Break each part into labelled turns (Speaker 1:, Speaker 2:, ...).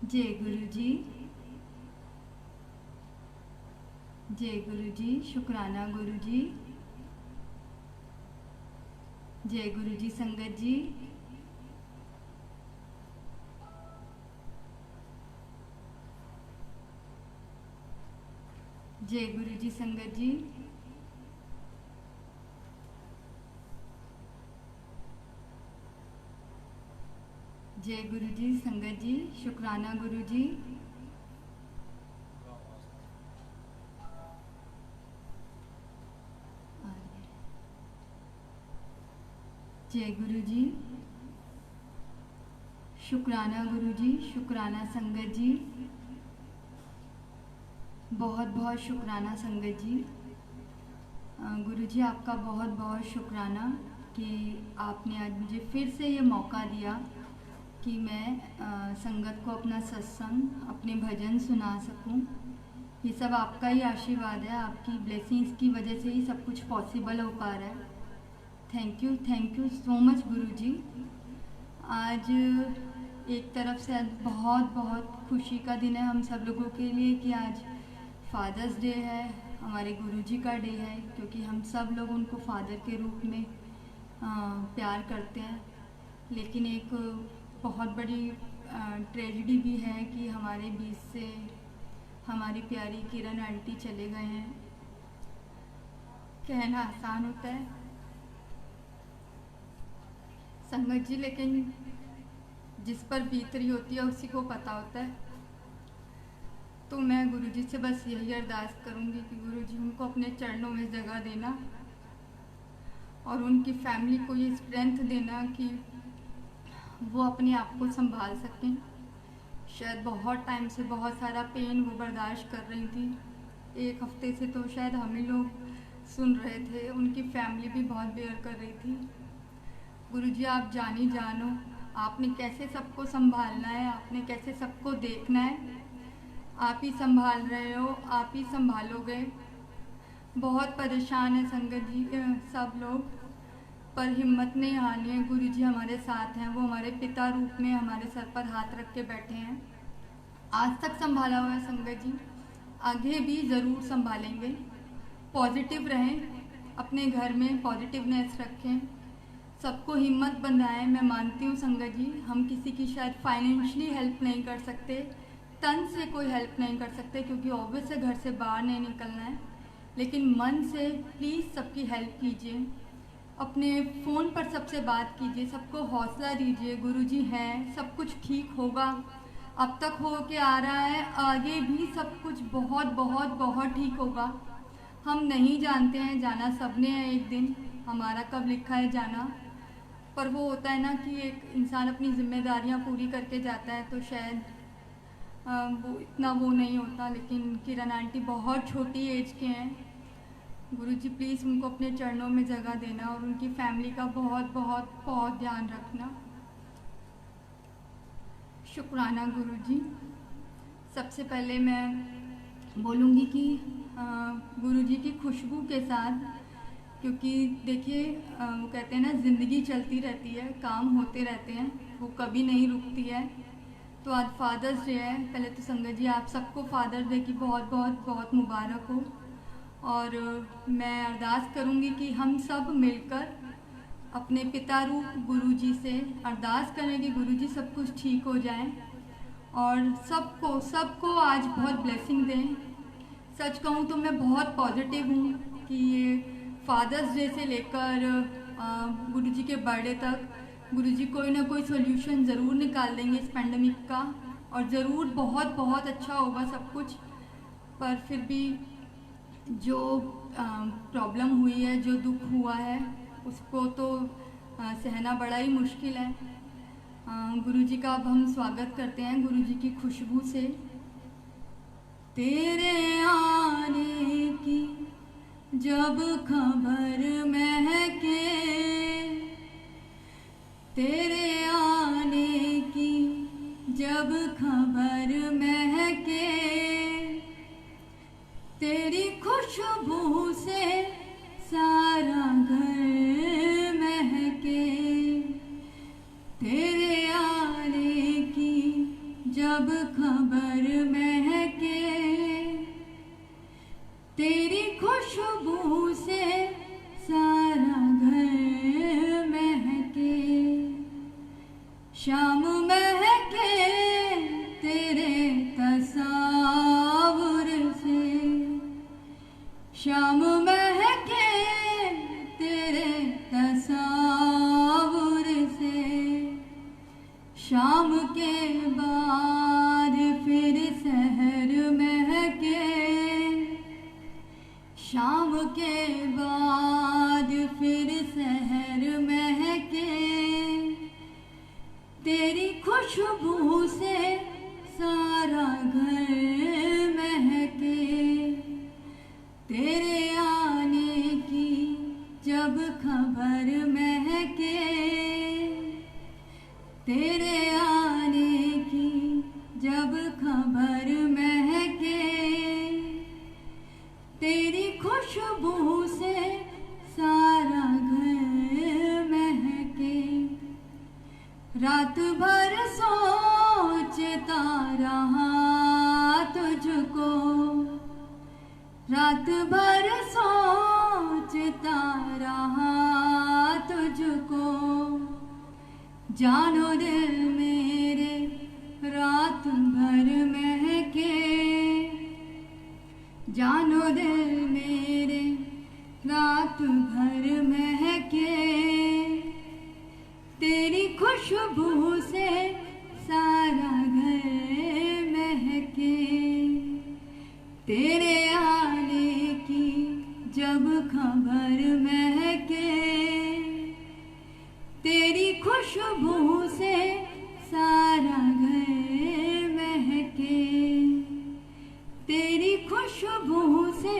Speaker 1: जय गुरु जी। जय गुरु जी। शुक्राना गुरु जी। जय गुरु जी संगत जी। जय गुरु जी संगत जी। जय गुरु जी संगत जी। शुक्राना गुरु जी। जय गुरु जी। शुक्राना गुरु जी। शुक्राना संगत जी। बहुत बहुत शुक्राना संगत जी। गुरु जी आपका बहुत बहुत शुक्राना कि आपने आज मुझे फिर से ये मौका दिया कि मैं संगत को अपना सत्संग, अपने भजन सुना सकूं। ये सब आपका ही आशीर्वाद है, आपकी ब्लेसिंग्स की वजह से ही सब कुछ पॉसिबल हो पा रहा है। थैंक यू सो मच गुरु जी। आज एक तरफ से बहुत बहुत खुशी का दिन है हम सब लोगों के लिए कि आज फादर्स डे है, हमारे गुरुजी का डे है, क्योंकि हम सब लोग उनको फादर के रूप में प्यार करते हैं। लेकिन एक बहुत बड़ी ट्रेजेडी भी है कि हमारे बीच से हमारी प्यारी किरण आंटी चले गए हैं। कहना आसान होता है संगत जी, लेकिन जिस पर बीत रही होती है उसी को पता होता है। तो मैं गुरुजी से बस यही अरदास करूँगी कि गुरुजी उनको अपने चरणों में जगह देना और उनकी फैमिली को ये स्ट्रेंथ देना कि वो अपने आप को संभाल सकें। शायद बहुत टाइम से बहुत सारा पेन वो बर्दाश्त कर रही थी। एक हफ्ते से तो शायद हम ही लोग सुन रहे थे, उनकी फैमिली भी बहुत बेयर कर रही थी। गुरुजी आप जानी जानो, आपने कैसे सबको संभालना है, आपने कैसे सबको देखना है। आप ही संभाल रहे हो, आप ही संभालोगे। बहुत परेशान है संगत जी सब लोग, पर हिम्मत नहीं हारनी है। गुरुजी हमारे साथ हैं, वो हमारे पिता रूप में हमारे सर पर हाथ रख के बैठे हैं। आज तक संभाला हुआ है संगत जी, आगे भी ज़रूर संभालेंगे। पॉजिटिव रहें, अपने घर में पॉजिटिवनेस रखें, सबको हिम्मत बंधाएं। मैं मानती हूँ संगत जी, हम किसी की शायद फाइनेंशियली हेल्प नहीं कर सकते, तन से कोई हेल्प नहीं कर सकते, क्योंकि ऑब्वियस है घर से बाहर नहीं निकलना है। लेकिन मन से प्लीज़ सबकी हेल्प कीजिए, अपने फ़ोन पर सबसे बात कीजिए, सबको हौसला दीजिए। गुरुजी हैं, सब कुछ ठीक होगा। अब तक हो के आ रहा है, आगे भी सब कुछ बहुत बहुत बहुत ठीक होगा। हम नहीं जानते हैं, जाना सबने है एक दिन, हमारा कब लिखा है जाना। पर वो होता है ना कि एक इंसान अपनी जिम्मेदारियां पूरी करके जाता है, तो शायद वो इतना वो नहीं होता। लेकिन किरण आंटी बहुत छोटी एज के हैं। गुरुजी प्लीज़ उनको अपने चरणों में जगह देना और उनकी फैमिली का बहुत बहुत बहुत ध्यान रखना। शुक्राना गुरुजी। सबसे पहले मैं बोलूँगी कि गुरुजी की खुशबू के साथ, क्योंकि देखिए वो कहते हैं ना ज़िंदगी चलती रहती है, काम होते रहते हैं, वो कभी नहीं रुकती है। तो आज फादर्स डे है। पहले तो संगत जी आप सबको फादर्स डे की बहुत बहुत बहुत मुबारक हो। और मैं अरदास करूँगी कि हम सब मिलकर अपने पिता रूप गुरुजी से अरदास करें कि गुरुजी सब कुछ ठीक हो जाए और सबको सबको आज बहुत ब्लेसिंग दें। सच कहूँ तो मैं बहुत पॉजिटिव हूँ कि ये फादर्स डे से लेकर गुरुजी के बर्थडे तक गुरुजी कोई ना कोई सोल्यूशन ज़रूर निकाल देंगे इस पेंडेमिक का, और ज़रूर बहुत बहुत अच्छा होगा सब कुछ। पर फिर भी जो प्रॉब्लम हुई है, जो दुख हुआ है, उसको तो सहना बड़ा ही मुश्किल है। गुरुजी का अब हम स्वागत करते हैं गुरुजी की खुशबू से। तेरे आने की जब खबर महके, तेरे आने की जब खबर महके, तेरी खुशबू से सारा घर महके। तेरे आने की जब खबर महके तेरी खुशबू से सारा घर महके, शाम महके तेरे तस्वीर से, शाम महके तेरे तस्वीर से, शाम के बाद फिर शहर महके, शाम के बाद फिर शहर महके, तेरी खुशबू से सारा घर महके, तेरे आने की जब खबर महके, तेरे आने की जब खबर महके, तेरी खुशबू से सारा घर महके, रात भर सोचता रहा तुझको, रात भर सोचता रहा तुझको, जानो दिल मेरे रात भर महके, जानो दिल मेरे रात भर महके, तेरी खुशबू से सारा घर महके, तेरे आने की जब खबर महके, तेरी खुशबू से सारा घर महके, तेरी खुशबू से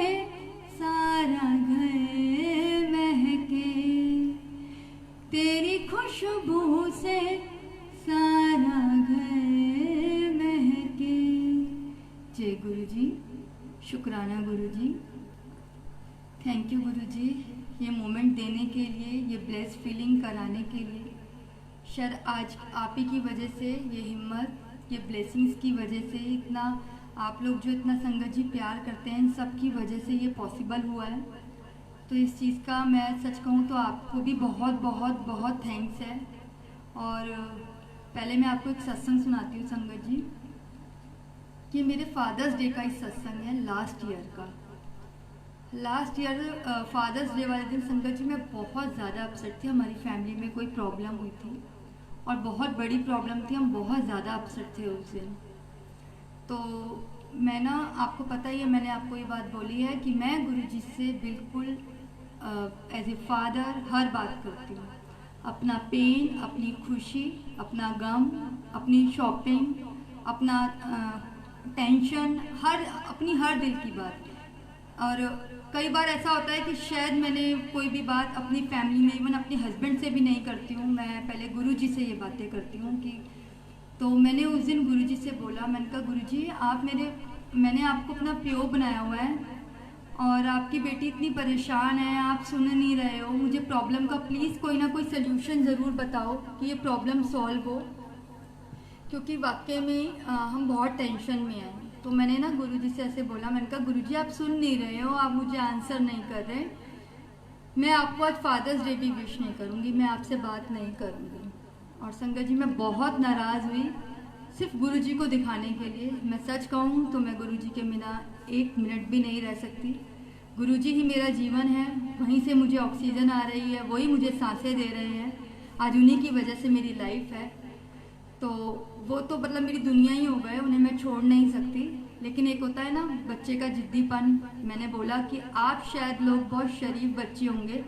Speaker 1: सारा घर महके, तेरी खुशबू से सारा घर महके। जय गुरु जी। शुक्राना गुरु जी। थैंक यू गुरु जी, ये मोमेंट देने के लिए, ये ब्लेस फीलिंग कराने के लिए। शायद आज आप ही की वजह से ये हिम्मत, ये ब्लेसिंग्स की वजह से, इतना आप लोग जो इतना संगत जी प्यार करते हैं, इन सब की वजह से ये पॉसिबल हुआ है। तो इस चीज़ का मैं सच कहूँ तो आपको भी बहुत बहुत बहुत थैंक्स है। और पहले मैं आपको एक सत्संग सुनाती हूँ संगत जी। ये मेरे फादर्स डे का ही सत्संग है, लास्ट ईयर का। लास्ट ईयर फादर्स डे वाले दिन संगत जी मैं बहुत ज़्यादा अपसेट थी। हमारी फैमिली में कोई प्रॉब्लम हुई थी और बहुत बड़ी प्रॉब्लम थी, हम बहुत ज़्यादा अपसेट थे उस दिन। तो मैं ना, आपको पता ही है, मैंने आपको ये बात बोली है कि मैं गुरुजी से बिल्कुल एज ए फादर हर बात करती हूँ। अपना पेन, अपनी खुशी, अपना गम, अपनी शॉपिंग, अपना टेंशन, अपनी हर दिल की बात। और कई बार ऐसा होता है कि शायद मैंने कोई भी बात अपनी फैमिली में, इवन अपने हस्बैंड से भी नहीं करती हूँ, मैं पहले गुरुजी से ये बातें करती हूँ कि। तो मैंने उस दिन गुरुजी से बोला, मैंने कहा गुरुजी मैंने आपको अपना प्यो बनाया हुआ है और आपकी बेटी इतनी परेशान है, आप सुन नहीं रहे हो, मुझे प्रॉब्लम का प्लीज़ कोई ना कोई सल्यूशन ज़रूर बताओ कि ये प्रॉब्लम सॉल्व हो, क्योंकि वाकई में हम बहुत टेंशन में हैं। तो मैंने ना गुरुजी से ऐसे बोला, मैंने कहा गुरुजी आप सुन नहीं रहे हो, आप मुझे आंसर नहीं कर रहे, मैं आपको आज फादर्स डे भी विश नहीं करूँगी, मैं आपसे बात नहीं करूँगी। और संगत जी मैं बहुत नाराज़ हुई सिर्फ गुरुजी को दिखाने के लिए। मैं सच कहूँ तो मैं गुरुजी के बिना एक मिनट भी नहीं रह सकती। गुरुजी ही मेरा जीवन है, वहीं से मुझे ऑक्सीजन आ रही है, वही मुझे सांसें दे रहे हैं, आज उन्हीं की वजह से मेरी लाइफ है। तो वो तो मतलब मेरी दुनिया ही हो गए, उन्हें मैं छोड़ नहीं सकती। लेकिन एक होता है ना बच्चे का जिद्दीपन। मैंने बोला कि आप शायद लोग बहुत शरीफ बच्चे होंगे,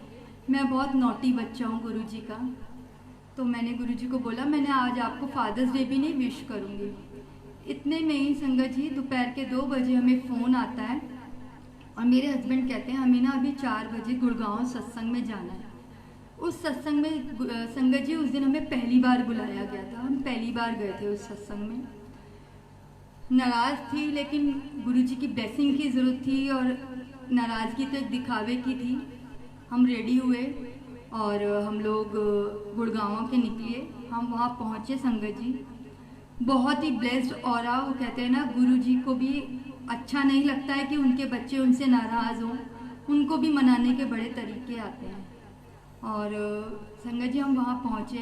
Speaker 1: मैं बहुत नॉटी बच्चा हूँ गुरुजी का। तो मैंने गुरुजी को बोला मैंने आज आपको फादर्स डे भी नहीं विश करूँगी। इतने में ही संगत जी दोपहर के 2 बजे हमें फ़ोन आता है और मेरे हस्बैंड कहते हैं हमें ना अभी 4 बजे गुड़गांव सत्संग में जाना है। उस सत्संग में संगत जी उस दिन हमें पहली बार बुलाया गया था, हम पहली बार गए थे उस सत्संग में। नाराज़ थी लेकिन गुरुजी की ब्लेसिंग की ज़रूरत थी और नाराज़गी तो एक दिखावे की थी। हम रेडी हुए और हम लोग गुड़गांव के निकले। हम वहाँ पहुँचे संगत जी। बहुत ही ब्लेस्ड ऑरा। वो कहते हैं ना, गुरुजी को भी अच्छा नहीं लगता है कि उनके बच्चे उनसे नाराज़ हों, उनको भी मनाने के बड़े तरीके आते हैं। और संगत जी हम वहाँ पहुँचे,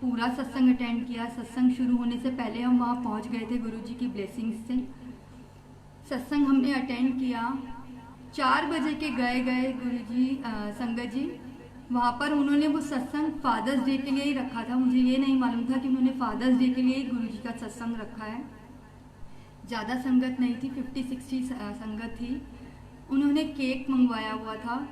Speaker 1: पूरा सत्संग अटेंड किया। सत्संग शुरू होने से पहले हम वहाँ पहुँच गए थे गुरुजी की ब्लेसिंग्स से। सत्संग हमने अटेंड किया। 4 बजे के गए गुरुजी, संगत जी वहाँ पर उन्होंने वो सत्संग फादर्स डे के लिए ही रखा था। मुझे ये नहीं मालूम था कि उन्होंने फादर्स डे के लिए ही गुरुजी का सत्संग रखा है। ज़्यादा संगत नहीं थी, 50-60 संगत थी। उन्होंने केक मंगवाया हुआ था।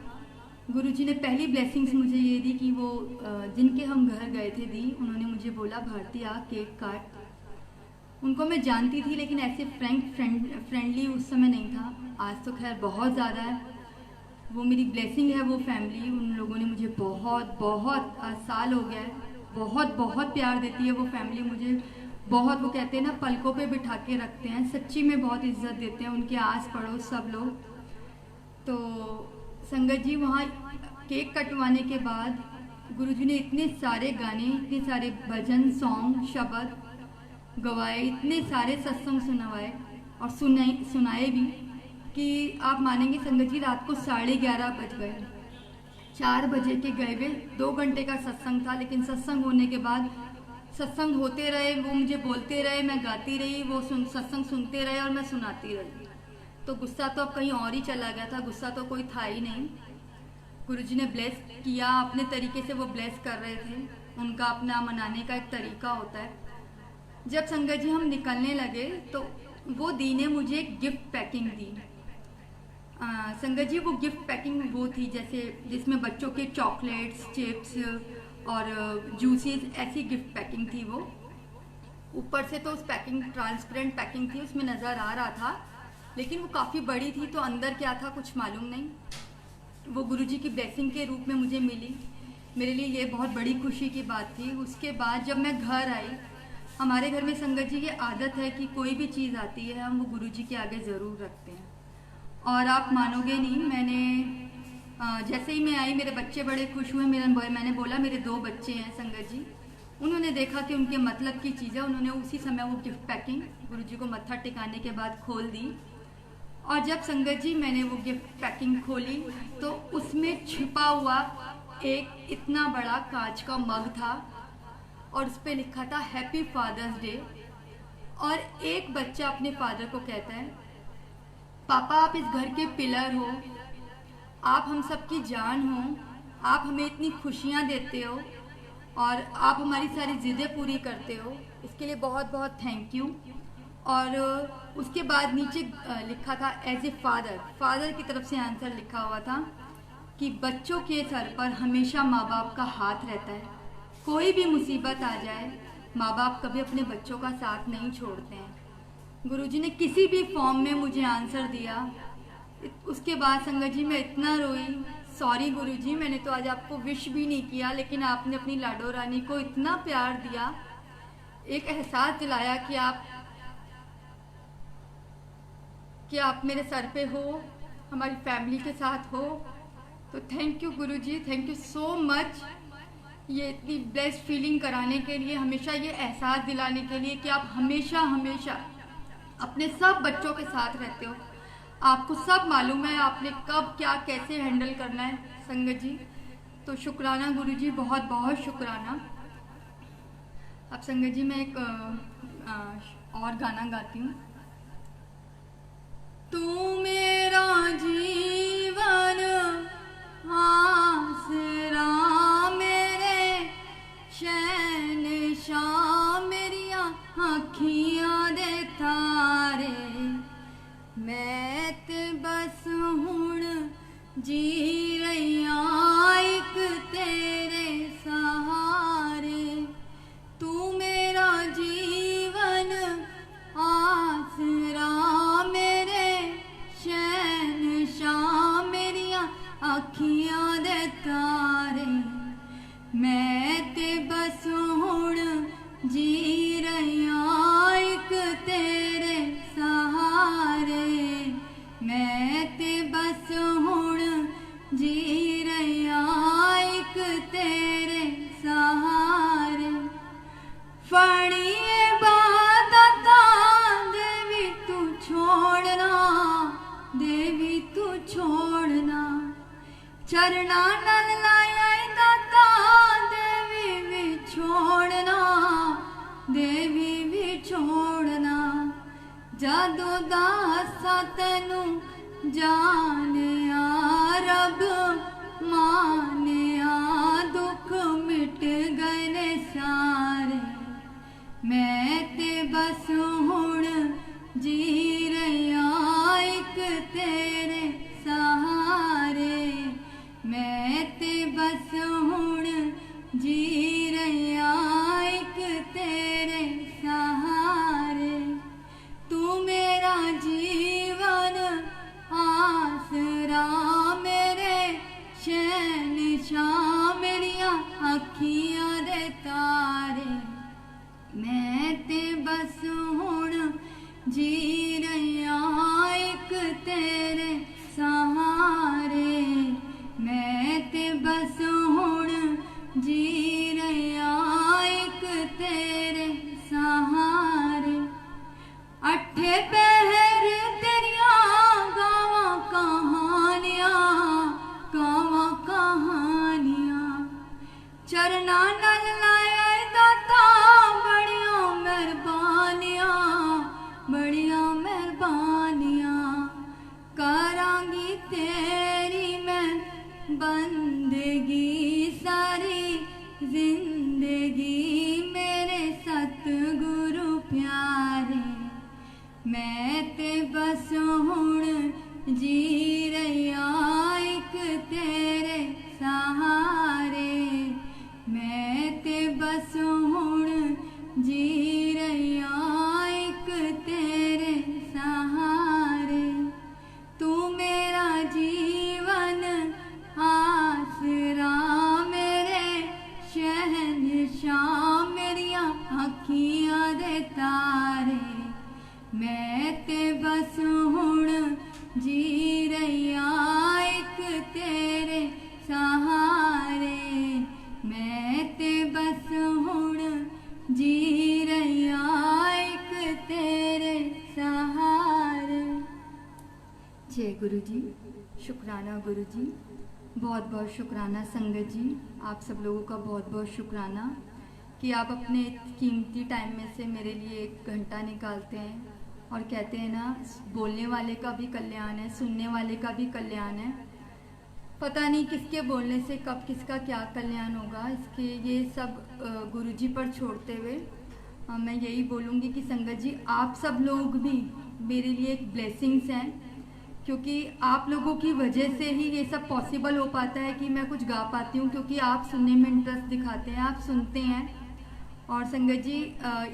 Speaker 1: गुरुजी ने पहली ब्लेसिंग्स मुझे ये दी कि वो जिनके हम घर गए थे दी। उन्होंने मुझे बोला, भारती आ केक काट। उनको मैं जानती थी लेकिन ऐसे फ्रेंडली उस समय नहीं था। आज तो खैर बहुत ज़्यादा है। वो मेरी ब्लेसिंग है, वो फैमिली। उन लोगों ने मुझे बहुत बहुत साल हो गया है, बहुत बहुत प्यार देती है वो फैमिली मुझे। बहुत, वो कहते हैं ना, पलकों पे बिठा के रखते हैं। सच्ची में बहुत इज्जत देते हैं उनके आस पड़ोस सब लोग। तो संगत जी वहाँ केक कटवाने के बाद गुरुजी ने इतने सारे गाने, इतने सारे भजन, सॉन्ग, शब्द गवाए, इतने सारे सत्संग सुनवाए और सुनाए भी कि आप मानेंगे संगत जी, रात को 11:30 बज गए। 4 बजे के गए हुए, 2 घंटे का सत्संग था। लेकिन सत्संग होने के बाद, सत्संग होते रहे, वो मुझे बोलते रहे, मैं गाती रही, वो सत्संग सुनते रहे और मैं सुनाती रही। तो गुस्सा तो अब कहीं और ही चला गया था, गुस्सा तो कोई था ही नहीं। गुरुजी ने ब्लेस किया, अपने तरीके से वो ब्लेस कर रहे थे। उनका अपना मनाने का एक तरीका होता है। जब संगत जी हम निकलने लगे तो वो दी ने मुझे एक गिफ्ट पैकिंग दी। संगत जी वो गिफ्ट पैकिंग वो थी जैसे जिसमें बच्चों के चॉकलेट्स, चिप्स और जूसेस, ऐसी गिफ्ट पैकिंग थी वो। ऊपर से तो उस पैकिंग ट्रांसपेरेंट पैकिंग थी, उसमें नज़र आ रहा था, लेकिन वो काफ़ी बड़ी थी, तो अंदर क्या था कुछ मालूम नहीं। वो गुरुजी की ब्लेसिंग के रूप में मुझे मिली। मेरे लिए ये बहुत बड़ी खुशी की बात थी। उसके बाद जब मैं घर आई, हमारे घर में संगत जी ये आदत है कि कोई भी चीज़ आती है हम वो गुरुजी के आगे ज़रूर रखते हैं। और आप मानोगे नहीं, मैंने जैसे ही मैं आई मेरे बच्चे बड़े खुश हुए। मैंने बोला मेरे 2 बच्चे हैं संगत जी। उन्होंने देखा कि उनके मतलब की चीज़ है, उन्होंने उसी समय वो गिफ्ट पैकिंग गुरुजी को मत्था टिकाने के बाद खोल दी। और जब संगत जी मैंने वो गिफ्ट पैकिंग खोली तो उसमें छिपा हुआ एक इतना बड़ा कांच का मग था और उस पर लिखा था हैप्पी फादर्स डे। और एक बच्चा अपने फादर को कहता है, पापा आप इस घर के पिलर हो, आप हम सब की जान हो, आप हमें इतनी खुशियाँ देते हो और आप हमारी सारी ज़िदें पूरी करते हो, इसके लिए बहुत बहुत थैंक यू। और उसके बाद नीचे लिखा था एज ए फादर की तरफ से आंसर लिखा हुआ था कि बच्चों के सर पर हमेशा माँ बाप का हाथ रहता है। कोई भी मुसीबत आ जाए, माँ बाप कभी अपने बच्चों का साथ नहीं छोड़ते हैं। गुरुजी ने किसी भी फॉर्म में मुझे आंसर दिया। उसके बाद संगत जी मैं इतना रोई, सॉरी गुरुजी, मैंने तो आज आपको विश भी नहीं किया, लेकिन आपने अपनी लाडो रानी को इतना प्यार दिया, एक एहसास दिलाया कि आप मेरे सर पे हो, हमारी फैमिली के साथ हो। तो thank you Guruji, thank you so much, ये इतनी ब्लेस्ड फीलिंग कराने के लिए, हमेशा ये एहसास दिलाने के लिए कि आप हमेशा हमेशा अपने सब बच्चों के साथ रहते हो। आपको सब मालूम है आपने कब क्या कैसे हैंडल करना है संगत जी। तो शुक्राना गुरुजी, बहुत बहुत शुक्राना। अब संगत जी मैं एक और गाना गाती हूँ। तू मेरा जीवन आसरा, मेरे शहंशाह, मेरिया अखियां दे तारे, मैं ते बस हुण जी रहिया एक तेरे सहारे। तू मेरा जीवन आसरा, मेरे शहंशाह, मेरिया अखियां दे तारे, मैं ते बस हुण जी रहिया एक तेरे सहारे, मैं ते बस हुण जी चरना नल लाया दाता देवी भी छोड़ना, देवी भी छोड़ना। जादू दासा तेनू जाने आ रब माने आ, दुख मिट गए ने सारे। मैं ते बस हुण जी रहा एक तेरे सहारे। मैं ते बस हुण जी रहा एक तेरे सहारे। तू मेरा जीवन आसरा, मेरे शहंशाह मेरिया अखियां दे तारे। मैं ते बस हुण जी रहा एक तेरे सहारे। मैं ते बस हुण जी रहा एक तेरे सहारे। अठे पहर तेरिया गावा कहानियां, गावा कहानियां। चरना नल लाया दाता बड़िया मेहरबानियां, बड़िया मेहरबानियां। करांगी तेरी मैं बंदगी सारी जिंदगी, मेरे सतगुरु प्यारे। मैं ते बस हुण जी रहा एक तेरे सहारे। मैं ते बस हुण जी रहा एक तेरे सहारे। तू मेरा जीवन आसरा, मेरे शहंशाह मेरिया अखियां दे तारे। मैं ते बस हुण जी रहा एक तेरे सहारे। मैं ते बस हुण जी रहा एक तेरे सहारे। जय गुरु जी। शुक्राना गुरु जी, बहुत बहुत शुक्राना संगत जी। आप सब लोगों का बहुत बहुत शुक्राना कि आप अपने कीमती टाइम में से मेरे लिए 1 घंटा निकालते हैं और कहते हैं ना, बोलने वाले का भी कल्याण है, सुनने वाले का भी कल्याण है। पता नहीं किसके बोलने से कब किसका क्या कल्याण होगा, इसके ये सब गुरुजी पर छोड़ते हुए मैं यही बोलूँगी कि संगत जी आप सब लोग भी मेरे लिए एक ब्लेसिंग्स हैं, क्योंकि आप लोगों की वजह से ही ये सब पॉसिबल हो पाता है कि मैं कुछ गा पाती हूँ, क्योंकि आप सुनने में इंटरेस्ट दिखाते हैं, आप सुनते हैं। और संगत जी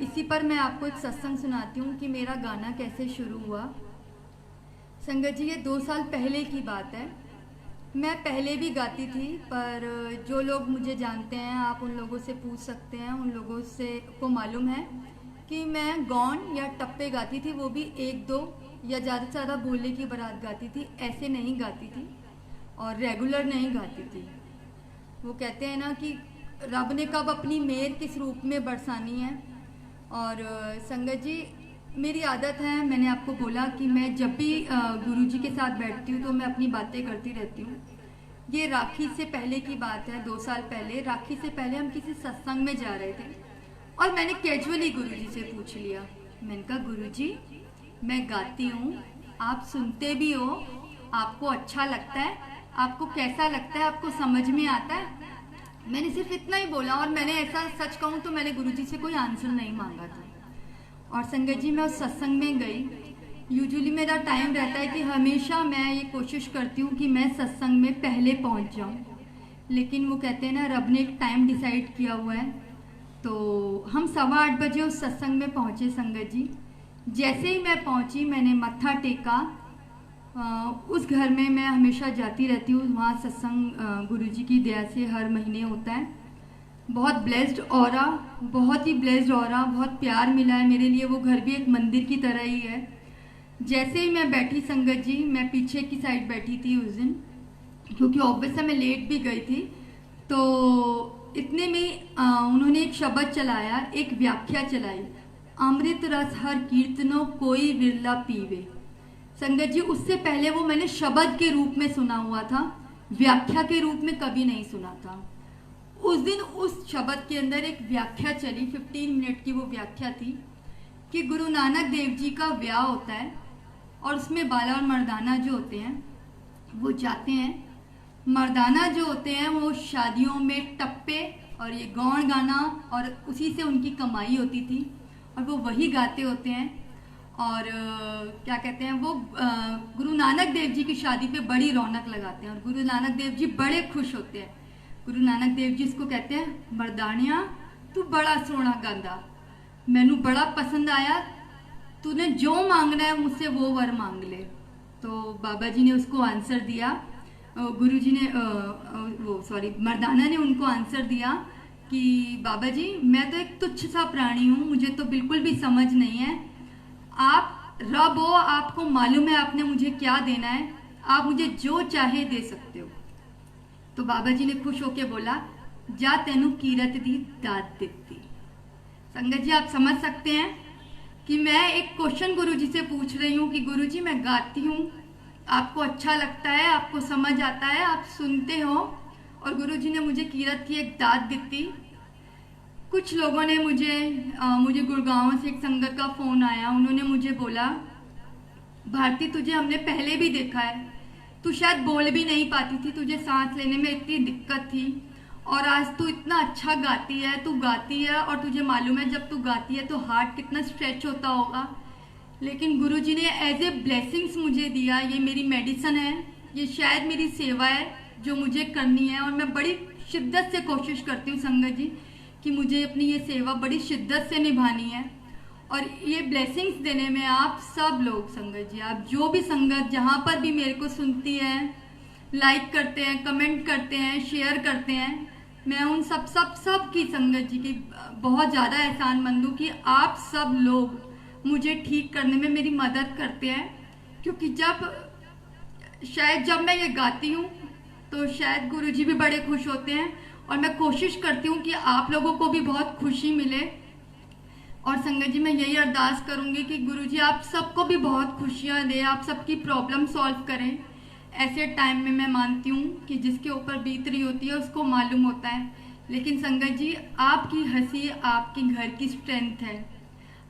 Speaker 1: इसी पर मैं आपको एक सत्संग सुनाती हूँ कि मेरा गाना कैसे शुरू हुआ। संगत जी ये 2 साल पहले की बात है। मैं पहले भी गाती थी, पर जो लोग मुझे जानते हैं आप उन लोगों से पूछ सकते हैं, उन लोगों से को मालूम है कि मैं गौन या टप्पे गाती थी, वो भी 1-2 या ज़्यादा से ज़्यादा बोले की बारात गाती थी, ऐसे नहीं गाती थी और रेगुलर नहीं गाती थी। वो कहते हैं ना कि रब ने कब अपनी मेहर किस रूप में बरसानी है। और संगत जी मेरी आदत है, मैंने आपको बोला कि मैं जब भी गुरुजी के साथ बैठती हूँ तो मैं अपनी बातें करती रहती हूँ। ये राखी से पहले की बात है, 2 साल पहले। राखी से पहले हम किसी सत्संग में जा रहे थे और मैंने कैजुअली गुरुजी से पूछ लिया। मैंने कहा गुरुजी मैं गाती हूँ, आप सुनते भी हो, आपको अच्छा लगता है, आपको कैसा लगता है, आपको समझ में आता है? मैंने सिर्फ इतना ही बोला और मैंने ऐसा सच कहूँ तो मैंने गुरुजी से कोई आंसर नहीं मांगा था। और संगत जी मैं उस सत्संग में गई। यूजुअली मेरा टाइम रहता है कि हमेशा मैं ये कोशिश करती हूँ कि मैं सत्संग में पहले पहुँच जाऊँ, लेकिन वो कहते हैं ना रब ने एक टाइम डिसाइड किया हुआ है। तो हम 8:15 बजे उस सत्संग में पहुँचे संगत जी। जैसे ही मैं पहुँची मैंने मत्था टेका। उस घर में मैं हमेशा जाती रहती हूँ, वहाँ सत्संग गुरुजी की दया से हर महीने होता है। बहुत ब्लेस्ड ऑरा, बहुत ही ब्लेस्ड ऑरा, बहुत प्यार मिला है मेरे लिए। वो घर भी एक मंदिर की तरह ही है। जैसे ही मैं बैठी संगत जी, मैं पीछे की साइड बैठी थी उस दिन, क्योंकि ऑब्वियस मैं लेट भी गई थी। तो इतने में उन्होंने एक शब्द चलाया, एक व्याख्या चलाई, अमृत रस हर कीर्तनो कोई विरला पीवे। संगत जी उससे पहले वो मैंने शब्द के रूप में सुना हुआ था, व्याख्या के रूप में कभी नहीं सुना था। उस दिन उस शब्द के अंदर एक व्याख्या चली, 15 मिनट की वो व्याख्या थी कि गुरु नानक देव जी का ब्याह होता है और उसमें बाला और मर्दाना जो होते हैं वो जाते हैं। मर्दाना जो होते हैं वो शादियों में टप्पे और ये गौण गाना और उसी से उनकी कमाई होती थी और वो वही गाते होते हैं। और क्या कहते हैं वो गुरु नानक देव जी की शादी पे बड़ी रौनक लगाते हैं और गुरु नानक देव जी बड़े खुश होते हैं। गुरु नानक देव जी इसको कहते हैं, मर्दानिया तू बड़ा सोहना गांदा, मैनू बड़ा पसंद आया, तूने जो मांगना है मुझसे वो वर मांग ले। तो बाबा जी ने उसको आंसर दिया, गुरु जी ने मर्दाना ने उनको आंसर दिया कि बाबा जी मैं तो एक तुच्छ सा प्राणी हूँ, मुझे तो बिल्कुल भी समझ नहीं है, आप रब हो, आपको मालूम है आपने मुझे क्या देना है, आप मुझे जो चाहे दे सकते हो। तो बाबा जी ने खुश होके बोला, जा तेनू कीरत दी दात दित्ती। संगत जी आप समझ सकते हैं कि मैं एक क्वेश्चन गुरु जी से पूछ रही हूँ कि गुरु जी मैं गाती हूँ, आपको अच्छा लगता है, आपको समझ आता है, आप सुनते हो, और गुरु जी ने मुझे कीरत की एक दात दी। कुछ लोगों ने मुझे गुड़गांव से एक संगत का फोन आया, उन्होंने मुझे बोला, भारती तुझे हमने पहले भी देखा है, तू शायद बोल भी नहीं पाती थी, तुझे सांस लेने में इतनी दिक्कत थी, और आज तू इतना अच्छा गाती है, तू गाती है और तुझे मालूम है जब तू गाती है तो हार्ट कितना स्ट्रेच होता होगा, लेकिन गुरुजी ने एज ए ब्लेसिंग्स मुझे दिया, ये मेरी मेडिसिन है, ये शायद मेरी सेवा है जो मुझे करनी है, और मैं बड़ी शिद्दत से कोशिश करती हूँ संगत जी कि मुझे अपनी ये सेवा बड़ी शिद्दत से निभानी है। और ये ब्लेसिंग्स देने में आप सब लोग संगत जी, आप जो भी संगत जहाँ पर भी मेरे को सुनती है, लाइक करते हैं, कमेंट करते हैं, शेयर करते हैं, मैं उन सब की संगत जी की बहुत ज़्यादा एहसानमंद हूँ कि आप सब लोग मुझे ठीक करने में मेरी मदद करते हैं। क्योंकि जब मैं ये गाती हूँ तो शायद गुरुजी भी बड़े खुश होते हैं, और मैं कोशिश करती हूँ कि आप लोगों को भी बहुत खुशी मिले। और संगत जी मैं यही अरदास करूँगी कि गुरुजी आप सबको भी बहुत खुशियाँ दें, आप सबकी प्रॉब्लम सॉल्व करें। ऐसे टाइम में मैं मानती हूँ कि जिसके ऊपर बीत रही होती है उसको मालूम होता है, लेकिन संगत जी आपकी हंसी आपके घर की स्ट्रेंथ है।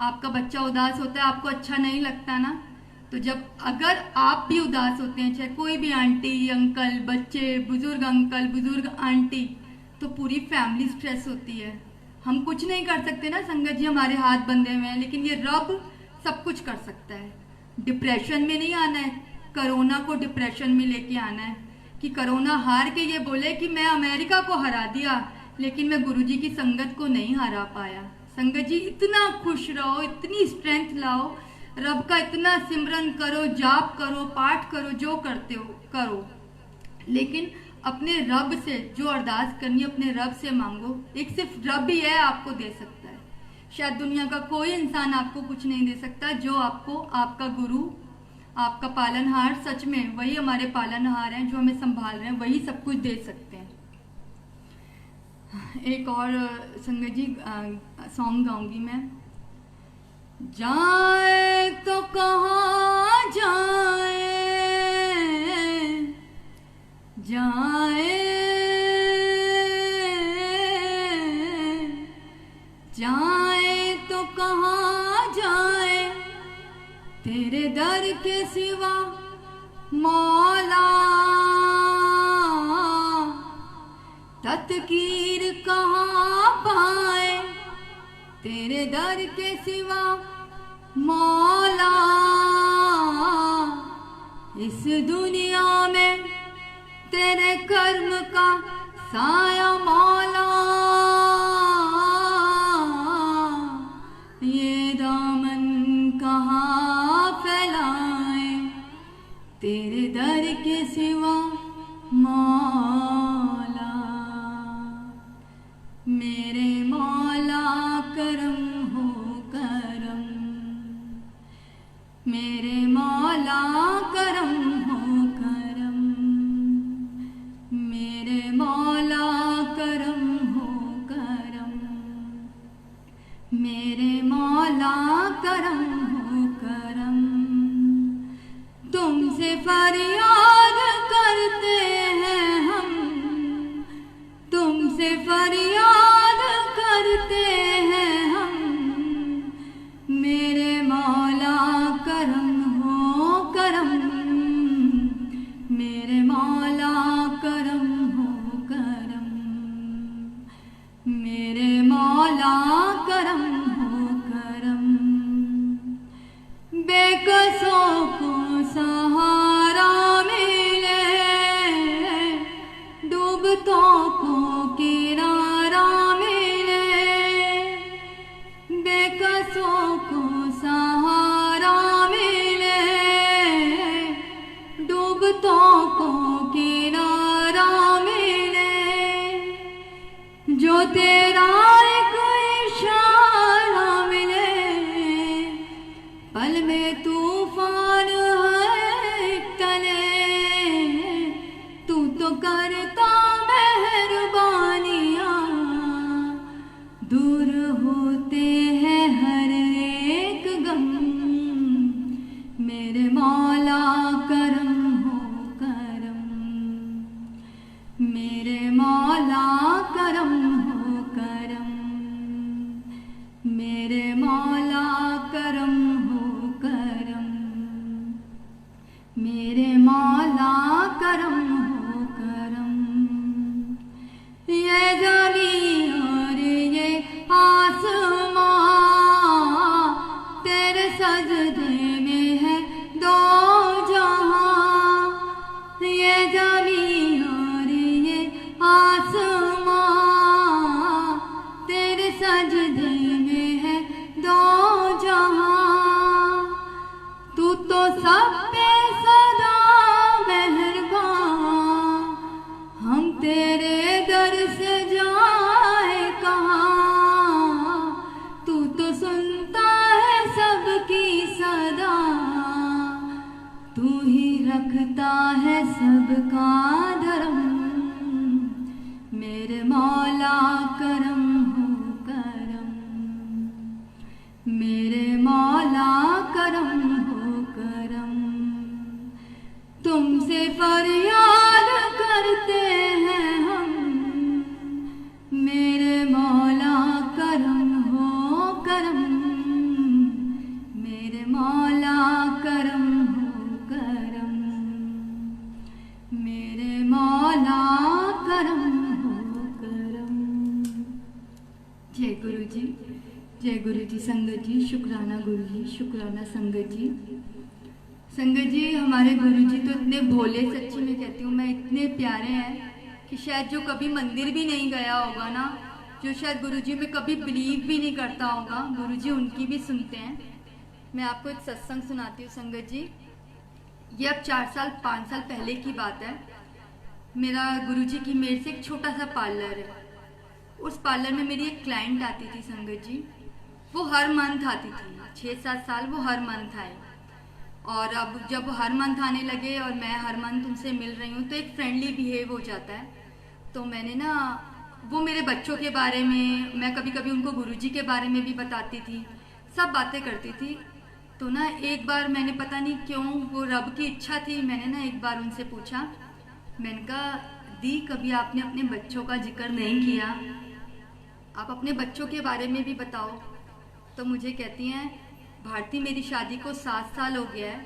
Speaker 1: आपका बच्चा उदास होता है, आपको अच्छा नहीं लगता ना, तो अगर आप भी उदास होते हैं, चाहे कोई भी आंटी अंकल, बच्चे, बुजुर्ग अंकल, बुजुर्ग आंटी, तो पूरी फैमिली स्ट्रेस होती है। हम कुछ नहीं कर सकते ना संगत जी, हमारे हाथ बंधे हुए हैं, लेकिन ये रब सब कुछ कर सकता है। डिप्रेशन में नहीं आना है, कोरोना को डिप्रेशन में लेके आना है कि कोरोना हार के ये बोले कि मैं अमेरिका को हरा दिया, लेकिन मैं गुरुजी की संगत को नहीं हरा पाया। संगत जी इतना खुश रहो, इतनी स्ट्रेंथ लाओ, रब का इतना सिमरन करो, जाप करो, पाठ करो, जो करते हो करो, लेकिन अपने रब से जो अरदास करनी है अपने रब से मांगो। एक सिर्फ रब ही है आपको दे सकता है, शायद दुनिया का कोई इंसान आपको कुछ नहीं दे सकता। जो आपको आपका गुरु, आपका पालनहार, सच में वही हमारे पालनहार हैं जो हमें संभाल रहे हैं, वही सब कुछ दे सकते हैं। एक और संगत जी सॉन्ग गाऊंगी मैं। जाए तो कहाँ जाए, जाए जाए तो कहाँ जाए, तेरे दर के सिवा मौला, तत्कीर कहाँ पाए, तेरे दर के सिवा मौला, इस दुनिया में तेरे कर्म का साया मौला, ये दामन कहाँ फैलाए, तेरे दर के सिवा मौला। मेरे मौला करम हो करम, मेरे मौला करम हो करम, मेरे मौला करम हो करम, मेरे मौला करम हो करम। तुमसे फरियाद करते हैं बेकसों को सहारा मिले, डूबतों को किनारा मिले, बेकसों को सहारा मिले, डूबतों को किनारा मिले, जो तेरा एक इशारा मिले, पल में तूफान है तले, तू तो करता मेहरबानियाँ, दूर होते हैं हर एक गम, मेरे मौला करम हो करम, मेरे मौला करम हो करम, मेरे मौला करम हो करम, मेरे मौला करम हो करम। ये ज़मीन और ये आसमां तेरे सजदे में है दो जहां, ये ज़मीन और ये आसमां तेरे सजदे में है दो जहां, तू तो सब पे सदा मेहरबान, हम तेरे दर से जाए कहाँ, तू तो सुनता है सबकी सदा, तू ही रखता है सबका धर्म, मेरे मौला करम हो करम, मेरे मौला करम हो करम, तुमसे फरियाद करते हैं हम, मेरे मौला करम हो करम, मेरे मौला करम हो करम, मेरे मौला करम हो करम। जय गुरु जी, जय गुरु जी। संगत जी शुक्राना गुरु जी, शुक्राना संगत जी। संगत जी हमारे गुरु जी तो इतने भोले, सच्ची में कहती हूँ मैं, इतने प्यारे हैं कि शायद जो कभी मंदिर भी नहीं गया होगा ना, जो शायद गुरु जी में कभी बिलीव भी नहीं करता होगा, गुरु जी उनकी भी सुनते हैं। मैं आपको एक सत्संग सुनाती हूँ संगत जी। ये अब 4 साल 5 साल पहले की बात है। मेरा गुरु जी की मेरे से एक छोटा सा पार्लर है। उस पार्लर में मेरी एक क्लाइंट आती थी संगत जी, वो हर मंथ आती थी, 6-7 साल वो हर मंथ आई। और अब जब हर मंथ आने लगे और मैं हर मंथ उनसे मिल रही हूँ तो एक फ्रेंडली बिहेव हो जाता है। तो मैंने ना, वो मेरे बच्चों के बारे में, मैं कभी कभी उनको गुरुजी के बारे में भी बताती थी, सब बातें करती थी। तो ना एक बार मैंने, पता नहीं क्यों, वो रब की इच्छा थी, मैंने ना एक बार उनसे पूछा, मैंने कहा दी कभी आपने अपने बच्चों का जिक्र नहीं किया, आप अपने बच्चों के बारे में भी बताओ। तो मुझे कहती हैं भारती मेरी शादी को 7 साल हो गया है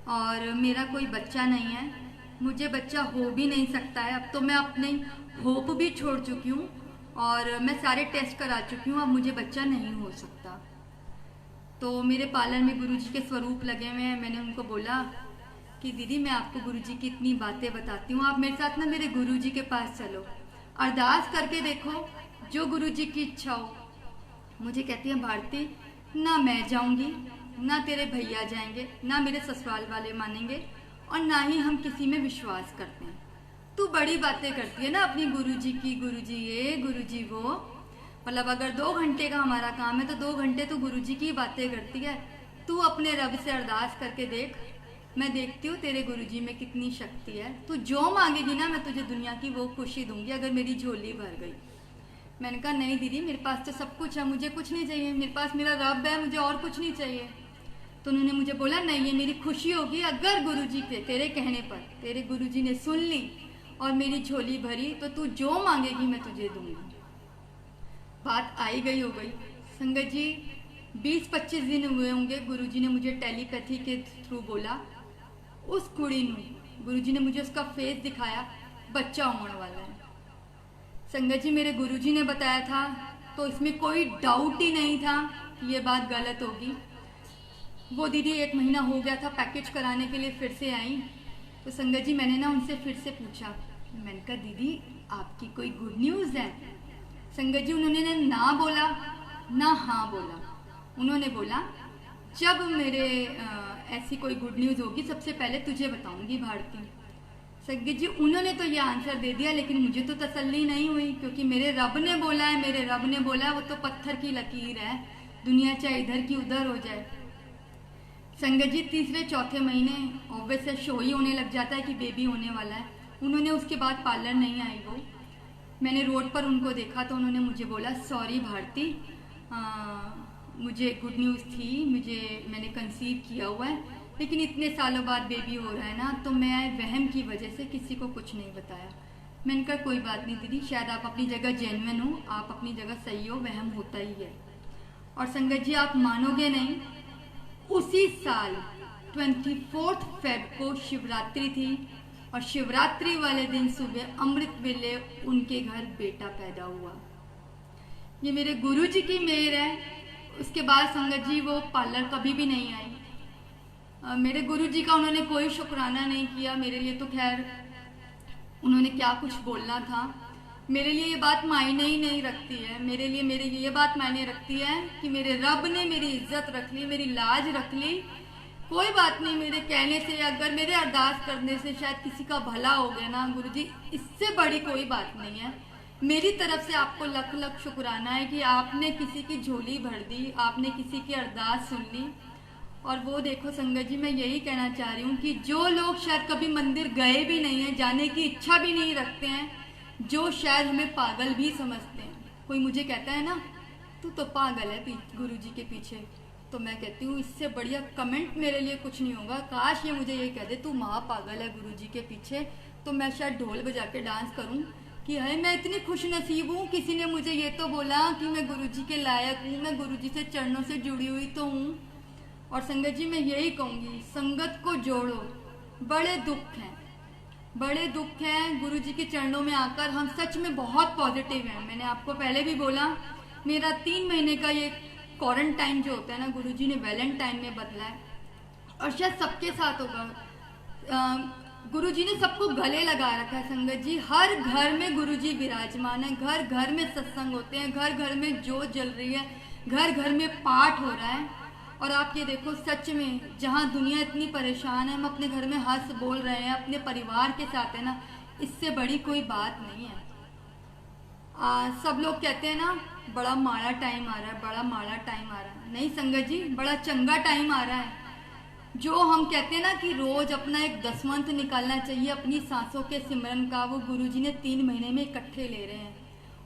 Speaker 1: और मेरा कोई बच्चा नहीं है, मुझे बच्चा हो भी नहीं सकता है, अब तो मैं अपने होप भी छोड़ चुकी हूँ और मैं सारे टेस्ट करा चुकी हूँ, अब मुझे बच्चा नहीं हो सकता। तो मेरे पार्लर में गुरुजी के स्वरूप लगे हुए हैं। मैंने उनको बोला कि दीदी मैं आपको गुरुजी की इतनी बातें बताती हूँ, आप मेरे साथ ना मेरे गुरुजी के पास चलो, अरदास करके देखो, जो गुरुजी की इच्छा हो। मुझे कहती है भारती ना मैं जाऊंगी, ना तेरे भैया जाएंगे, ना मेरे ससुराल वाले मानेंगे और ना ही हम किसी में विश्वास करते हैं। तू बड़ी बातें करती है ना अपनी गुरुजी की, गुरुजी ये गुरुजी वो, मतलब अगर 2 घंटे का हमारा काम है तो 2 घंटे तू गुरुजी की बातें करती है। तू अपने रब से अरदास करके देख, मैं देखती हूँ तेरे गुरुजी में कितनी शक्ति है, तू जो मांगेगी ना मैं तुझे दुनिया की वो खुशी दूंगी अगर मेरी झोली भर गई। मैंने कहा नहीं दीदी मेरे पास तो सब कुछ है, मुझे कुछ नहीं चाहिए, मेरे पास मेरा रब है, मुझे और कुछ नहीं चाहिए। तो उन्होंने मुझे बोला नहीं ये मेरी खुशी होगी अगर गुरुजी के तेरे कहने पर तेरे गुरुजी ने सुन ली और मेरी झोली भरी तो तू जो मांगेगी मैं तुझे दूंगी। बात आई गई हो गई। संगत जी 20-25 दिन हुए होंगे, गुरुजी ने मुझे टेलीपैथी के थ्रू बोला उस कुड़ी ने, गुरुजी ने मुझे उसका फेस दिखाया, बच्चा होने वाला है। संगत जी मेरे गुरुजी ने बताया था तो इसमें कोई डाउट ही नहीं था कि ये बात गलत होगी। वो दीदी 1 महीना हो गया था पैकेज कराने के लिए फिर से आई। तो संगत जी मैंने ना उनसे फिर से पूछा, मैंने कहा दीदी आपकी कोई गुड न्यूज़ है? संगत जी उन्होंने ना बोला ना हाँ बोला। उन्होंने बोला जब मेरे ऐसी कोई गुड न्यूज़ होगी सबसे पहले तुझे बताऊंगी भारती। संगत जी उन्होंने तो ये आंसर दे दिया, लेकिन मुझे तो तसल्ली नहीं हुई, क्योंकि मेरे रब ने बोला है, मेरे रब ने बोला है, वो तो पत्थर की लकीर है, दुनिया चाहे इधर की उधर हो जाए। संगत जी तीसरे चौथे महीने ऑब्वियस है शो ही होने लग जाता है कि बेबी होने वाला है। उन्होंने उसके बाद पार्लर नहीं आई वो। मैंने रोड पर उनको देखा तो उन्होंने मुझे बोला सॉरी भारती, मुझे गुड न्यूज़ थी, मैंने कंसीव किया हुआ है, लेकिन इतने सालों बाद बेबी हो रहा है ना, तो मैं वहम की वजह से किसी को कुछ नहीं बताया। मैंने कहा कोई बात नहीं दीदी, शायद आप अपनी जगह जेन्युइन हो, आप अपनी जगह सही हो, वहम होता ही है। और संगत जी आप मानोगे नहीं, उसी साल 24 फेब को शिवरात्रि थी, और शिवरात्रि वाले दिन सुबह अमृत वेले उनके घर बेटा पैदा हुआ। ये मेरे गुरु जी की मेहर है। उसके बाद संगत जी वो पार्लर कभी भी नहीं आई। मेरे गुरु जी का उन्होंने कोई शुक्राना नहीं किया। मेरे लिए तो खैर उन्होंने क्या कुछ बोलना था, मेरे लिए ये बात मायने ही नहीं रखती है। मेरे लिए ये बात मायने रखती है कि मेरे रब ने मेरी इज्जत रख ली, मेरी लाज रख ली। कोई बात नहीं, मेरे कहने से, अगर मेरे अरदास करने से शायद किसी का भला हो गया ना गुरु जी, इससे बड़ी कोई बात नहीं है। मेरी तरफ से आपको लख लख शुक्राना है कि आपने किसी की झोली भर दी, आपने किसी की अरदास सुन ली। और वो देखो संगत जी मैं यही कहना चाह रही हूँ कि जो लोग शायद कभी मंदिर गए भी नहीं हैं, जाने की इच्छा भी नहीं रखते हैं, जो शायद हमें पागल भी समझते हैं, कोई मुझे कहता है ना तू तो पागल है गुरु जी के पीछे, तो मैं कहती हूँ इससे बढ़िया कमेंट मेरे लिए कुछ नहीं होगा। काश ये मुझे ये कह दे तू महा पागल है गुरु जी के पीछे, तो मैं शायद ढोल बजा के डांस करूँ कि है मैं इतनी खुश नसीब हूँ, किसी ने मुझे ये तो बोला कि मैं गुरु जी के लायक हूँ, मैं गुरु जी से चरणों से जुड़ी हुई तो हूँ। और संगत जी मैं यही कहूँगी, संगत को जोड़ो, बड़े दुख हैं गुरु जी के चरणों में आकर। हम सच में बहुत पॉजिटिव हैं। मैंने आपको पहले भी बोला, मेरा 3 महीने का ये क्वारंटाइन जो होता है ना गुरु जी ने वैलेंटाइन में बदला है, और शायद सबके साथ होगा। गुरु जी ने सबको गले लगा रखा है संगत जी। हर घर में गुरु जी विराजमान है, घर घर में सत्संग होते हैं, घर घर में जोत जल रही है, घर घर में पाठ हो रहा है। और आप ये देखो सच में जहाँ दुनिया इतनी परेशान है, हम अपने घर में हंस बोल रहे हैं, अपने परिवार के साथ है ना, इससे बड़ी कोई बात नहीं है। सब लोग कहते हैं ना बड़ा माड़ा टाइम आ रहा है, बड़ा माड़ा टाइम आ रहा है। नहीं संगत जी, बड़ा चंगा टाइम आ रहा है। जो हम कहते हैं ना कि रोज अपना एक दसवंत निकालना चाहिए अपनी सांसों के सिमरन का, वो गुरुजी ने 3 महीने में इकट्ठे ले रहे हैं।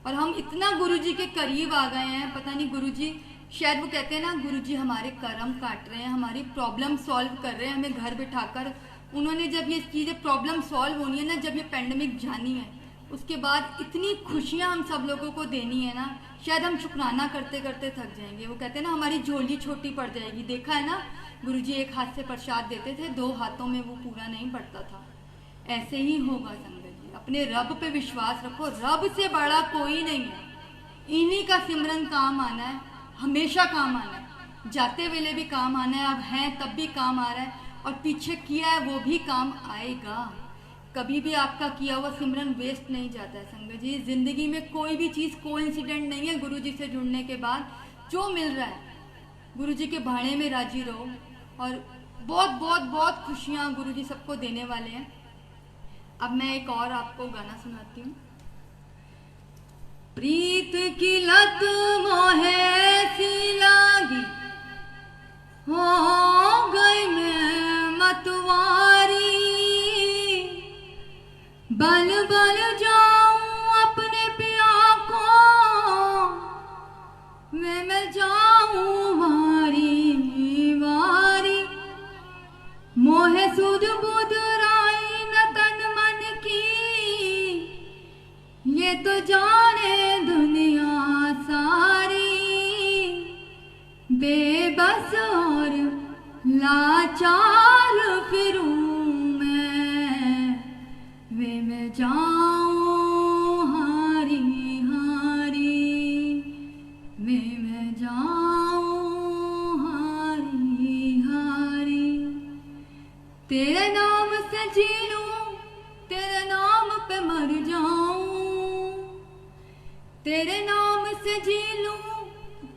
Speaker 1: और हम इतना गुरुजी के करीब आ गए हैं, पता नहीं गुरुजी, शायद वो कहते हैं ना गुरुजी हमारे कर्म काट रहे हैं, हमारी प्रॉब्लम सॉल्व कर रहे हैं हमें घर बिठाकर। उन्होंने जब ये चीज़ें प्रॉब्लम सॉल्व होनी है ना, जब ये पेंडेमिक जानी है, उसके बाद इतनी खुशियाँ हम सब लोगों को देनी है ना, शायद हम शुक्राना करते करते थक जाएंगे। वो कहते हैं ना हमारी झोली छोटी पड़ जाएगी। देखा है ना गुरुजी एक हाथ से प्रसाद देते थे, 2 हाथों में वो पूरा नहीं पड़ता था। ऐसे ही होगा संगत जी, अपने रब पे विश्वास रखो, रब से बड़ा कोई नहीं है। इन्हीं का सिमरन काम आना है, हमेशा काम आना है, जाते वेले भी काम आना है, अब हैं तब भी काम आ रहा है, और पीछे किया है वो भी काम आएगा। कभी भी आपका किया हुआ सिमरन वेस्ट नहीं जाता है संगत जी। जिंदगी में कोई भी चीज़ कोइंसिडेंट नहीं है। गुरु जी से जुड़ने के बाद जो मिल रहा है, गुरु जी के भाड़े में राजी रहो, और बहुत बहुत बहुत खुशियाँ गुरु जी सबको देने वाले हैं। अब मैं एक और आपको गाना सुनाती हूँ। प्रीत की लत मोहे सी लागी, हो गई मैं मतवारी, बल बल जाऊं अपने पिया को, मैं मिल जाऊं वारी वारी, मोहे सुध बुध राई न तन मन की, ये तो जाने दुनिया सारी, बेबस और लाचार फिरूं वे मैं जाऊं हारी हारी, वे मैं जाऊं हारी हारी। तेरे नाम से जी लूं, तेरे नाम पे मर जाऊं, तेरे नाम से जी लूं,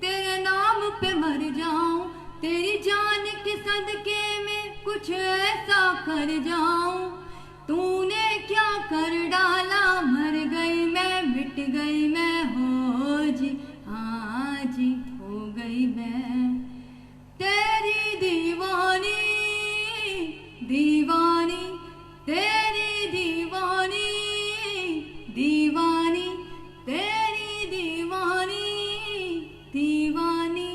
Speaker 1: तेरे नाम पे मर जाऊं, तेरी जान के सदके में कुछ ऐसा कर जाऊं। तूने क्या कर डाला, मर गई मैं, मिट गई मैं, हो जी हाँ जी हो गई मैं। तेरी दीवानी दीवानी, तेरी दीवानी दीवानी, तेरी दीवानी दीवानी।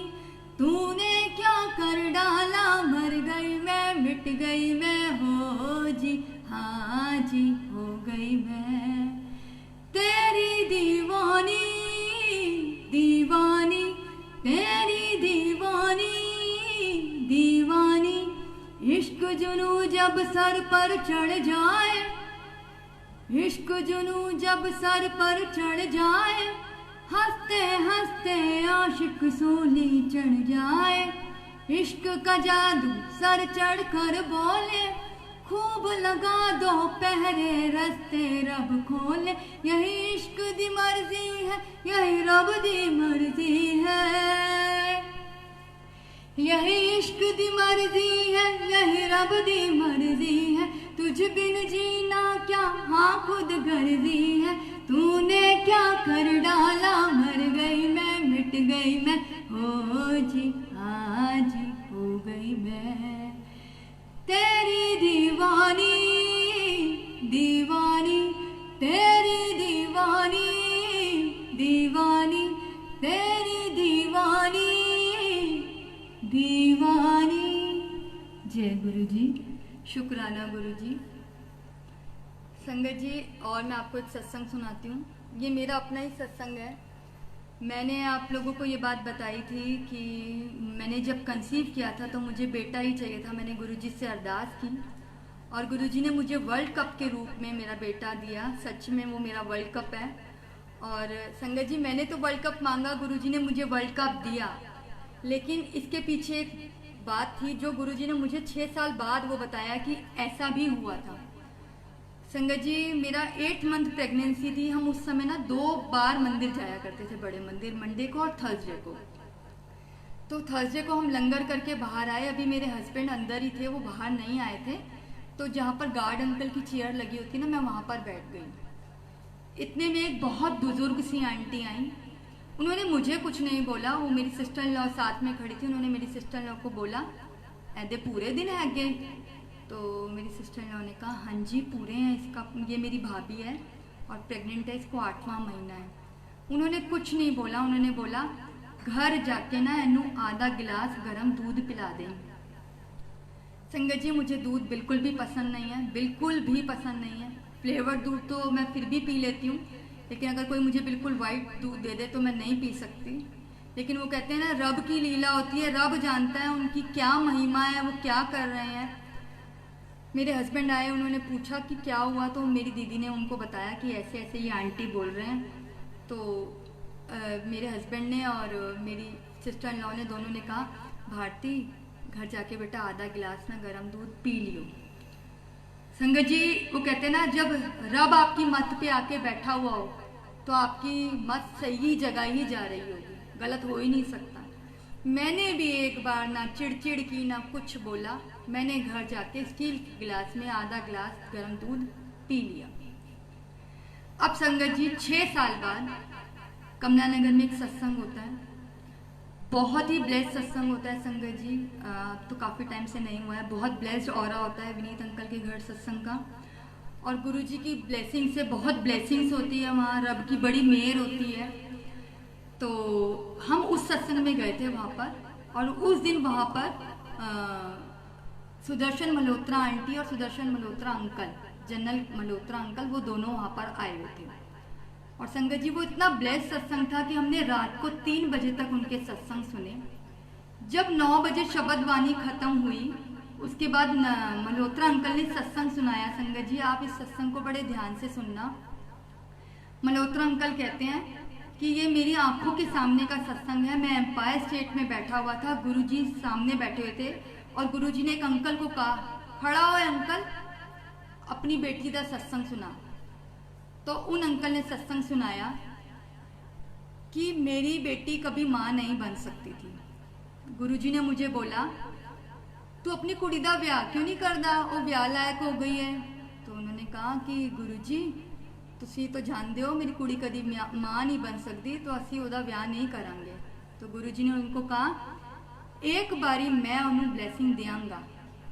Speaker 1: तूने क्या कर डाला, मर गई मैं, मिट गई मैं, हो जी हाँ जी हो गई मैं। तेरी दीवानी दीवानी, तेरी दीवानी दीवानी। इश्क जुनू जब सर पर चढ़ जाए, इश्क जुनू जब सर पर चढ़ जाए, हंसते हंसते आशिक सूली चढ़ जाए। इश्क का जादू सर चढ़ कर बोले, खूब लगा दो पहरे रस्ते रब खोले। यही इश्क दी मर्जी है, यही रब दी मर्जी है, यही इश्क दी मर्जी है, यही रब दी मर्जी है। तुझ बिन जीना क्या हाँ खुद गर्जी है। तूने क्या कर डाला, मर गई मैं, मिट गई मैं, हो जी हाँ जी हो गई मैं। तेरी दीवानी दीवानी, तेरी दीवानी दीवानी, तेरी दीवानी दीवानी। जय गुरु जी। शुक्राना गुरु जी। संगत जी, और मैं आपको एक सत्संग सुनाती हूँ। ये मेरा अपना ही सत्संग है। मैंने आप लोगों को ये बात बताई थी कि मैंने जब कंसीव किया था तो मुझे बेटा ही चाहिए था। मैंने गुरुजी से अरदास की और गुरुजी ने मुझे वर्ल्ड कप के रूप में मेरा बेटा दिया। सच में वो मेरा वर्ल्ड कप है। और संगत जी, मैंने तो वर्ल्ड कप मांगा, गुरुजी ने मुझे वर्ल्ड कप दिया। लेकिन इसके पीछे एक बात थी जो गुरुजी ने मुझे 6 साल बाद वो बताया कि ऐसा भी हुआ था। संगत जी, मेरा 8 मंथ प्रेगनेंसी थी। हम उस समय ना 2 बार मंदिर जाया करते थे, बड़े मंदिर, मंडे को और थर्सडे को। तो थर्सडे को हम लंगर करके बाहर आए। अभी मेरे हस्बैंड अंदर ही थे, वो बाहर नहीं आए थे। तो जहाँ पर गार्ड अंकल की चेयर लगी होती ना, मैं वहाँ पर बैठ गई। इतने में एक बहुत बुजुर्ग सी आंटी आई। उन्होंने मुझे कुछ नहीं बोला, वो मेरी सिस्टर इन लॉ साथ में खड़ी थी। उन्होंने मेरी सिस्टर इन लॉ को बोला, ऐदे पूरे दिन है गए? तो मेरी सिस्टर इन लॉ ने कहा, हाँ जी पूरे हैं। इसका, ये मेरी भाभी है और प्रेग्नेंट है, इसको 8वां महीना है। उन्होंने कुछ नहीं बोला। उन्होंने बोला, घर जाके ना इनू आधा गिलास गर्म दूध पिला दें। संगत जी, मुझे दूध बिल्कुल भी पसंद नहीं है, बिल्कुल भी पसंद नहीं है। फ्लेवर दूध तो मैं फिर भी पी लेती हूँ, लेकिन अगर कोई मुझे बिल्कुल वाइट दूध दे दे तो मैं नहीं पी सकती। लेकिन वो कहते हैं ना, रब की लीला होती है, रब जानता है उनकी क्या महिमा है, वो क्या कर रहे हैं। मेरे हस्बैंड आए, उन्होंने पूछा कि क्या हुआ, तो मेरी दीदी ने उनको बताया कि ऐसे ऐसे ये आंटी बोल रहे हैं। तो मेरे हस्बैंड ने और मेरी सिस्टर इन लॉ ने, दोनों ने कहा, भारती घर जाके बेटा आधा गिलास ना गर्म दूध पी लियो। संगत जी, वो कहते ना, जब रब आपकी मत पे आके बैठा हुआ हो तो आपकी मत सही जगह ही जा रही होगी, गलत हो ही नहीं सकता। मैंने भी एक बार ना चिड़चिड़ की ना कुछ बोला। मैंने घर जाके स्टील के गिलास में आधा गिलास गर्म दूध पी लिया। अब संगत जी, 6 साल बाद कमला नगर में एक सत्संग होता है, बहुत ही ब्लेस्ड सत्संग होता है। संगत जी, तो काफ़ी टाइम से नहीं हुआ है। बहुत ब्लेस्ड ऑरा होता है विनीत अंकल के घर सत्संग का, और गुरुजी की ब्लेसिंग से बहुत ब्लेसिंग्स होती है वहाँ, रब की बड़ी मेहर होती है। तो हम उस सत्संग में गए थे वहाँ पर, और उस दिन वहाँ पर सुदर्शन मल्होत्रा आंटी और Sudarshan Malhotra uncle, general Malhotra uncle, वो दोनों वहाँ पर आए हुए थे। और संगत जी, वो इतना ब्लेस्ड सत्संग था कि हमने रात को 3 बजे तक उनके सत्संग सुने। जब 9 बजे शब्द वाणी खत्म हुई, उसके बाद मल्होत्रा अंकल ने सत्संग सुनाया। संगत जी, आप इस सत्संग को बड़े ध्यान से सुनना। मल्होत्रा अंकल कहते हैं कि ये मेरी आंखों के सामने का सत्संग है। मैं एम्पायर स्टेट में बैठा हुआ था, गुरुजी सामने बैठे हुए थे, और गुरुजी ने एक अंकल को कहा खड़ा होए अंकल, अपनी बेटी का सत्संग सुना। तो उन अंकल ने सत्संग सुनाया कि मेरी बेटी कभी माँ नहीं बन सकती थी। गुरुजी ने मुझे बोला, तू अपनी कुड़ी दा ब्याह क्यों नहीं करदा, वो ब्याह लायक हो गई है। तो उन्होंने कहा कि गुरुजी तुसी तो जानते हो मेरी कुड़ी कभी माँ नहीं बन सकती, तो असी ओदा ब्याह नहीं करांगे। तो गुरुजी ने उनको कहा, एक बारी मैं उन्हें ब्लैसिंग देंगा,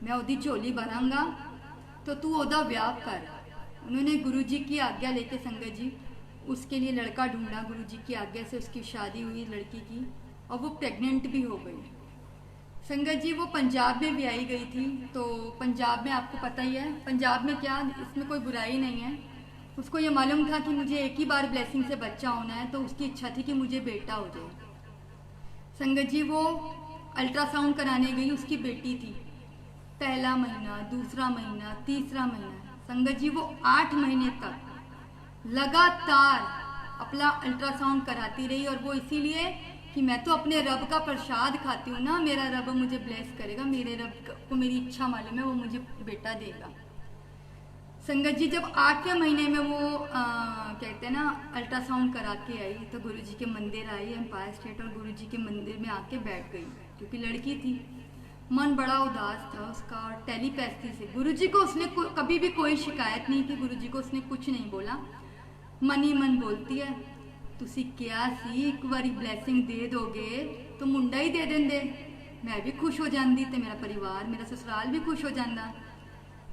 Speaker 1: मैं ओदी झोली भरांगा, तो तू ओदा ब्याह कर। उन्होंने गुरुजी की आज्ञा लेके संगत जी उसके लिए लड़का ढूंढा। गुरुजी की आज्ञा से उसकी शादी हुई लड़की की, और वो प्रेग्नेंट भी हो गई। संगत जी वो पंजाब में भी आई गई थी। तो पंजाब में आपको पता ही है, पंजाब में क्या, इसमें कोई बुराई नहीं है। उसको ये मालूम था कि मुझे एक ही बार ब्लेसिंग से बच्चा होना है, तो उसकी इच्छा थी कि मुझे बेटा हो जाए। संगत जी वो अल्ट्रासाउंड कराने गई, उसकी बेटी थी। पहला महीना, दूसरा महीना, तीसरा महीना, संगत जी वो 8 महीने तक लगातार अपना अल्ट्रासाउंड कराती रही। और वो इसीलिए कि मैं तो अपने रब का प्रसाद खाती हूँ ना, मेरा रब मुझे ब्लेस करेगा, मेरे रब को मेरी इच्छा मालूम है, वो मुझे बेटा देगा। संगत जी जब 8वें महीने में वो कहते हैं ना अल्ट्रासाउंड करा के आई, तो गुरुजी के मंदिर आई एम्पायर स्टेट, और गुरुजी के मंदिर में आके बैठ गई, क्योंकि लड़की थी। मन बड़ा उदास था उसका, और टेलीपैथी से गुरुजी को उसने कभी भी कोई शिकायत नहीं की, गुरुजी को उसने कुछ नहीं बोला। मन ही मन बोलती है, तुसी क्या सी एक बारी ब्लैसिंग दे दोगे तो मुंडा ही दे देंदे, मैं भी खुश हो जाती, तो मेरा परिवार मेरा ससुराल भी खुश हो जाता।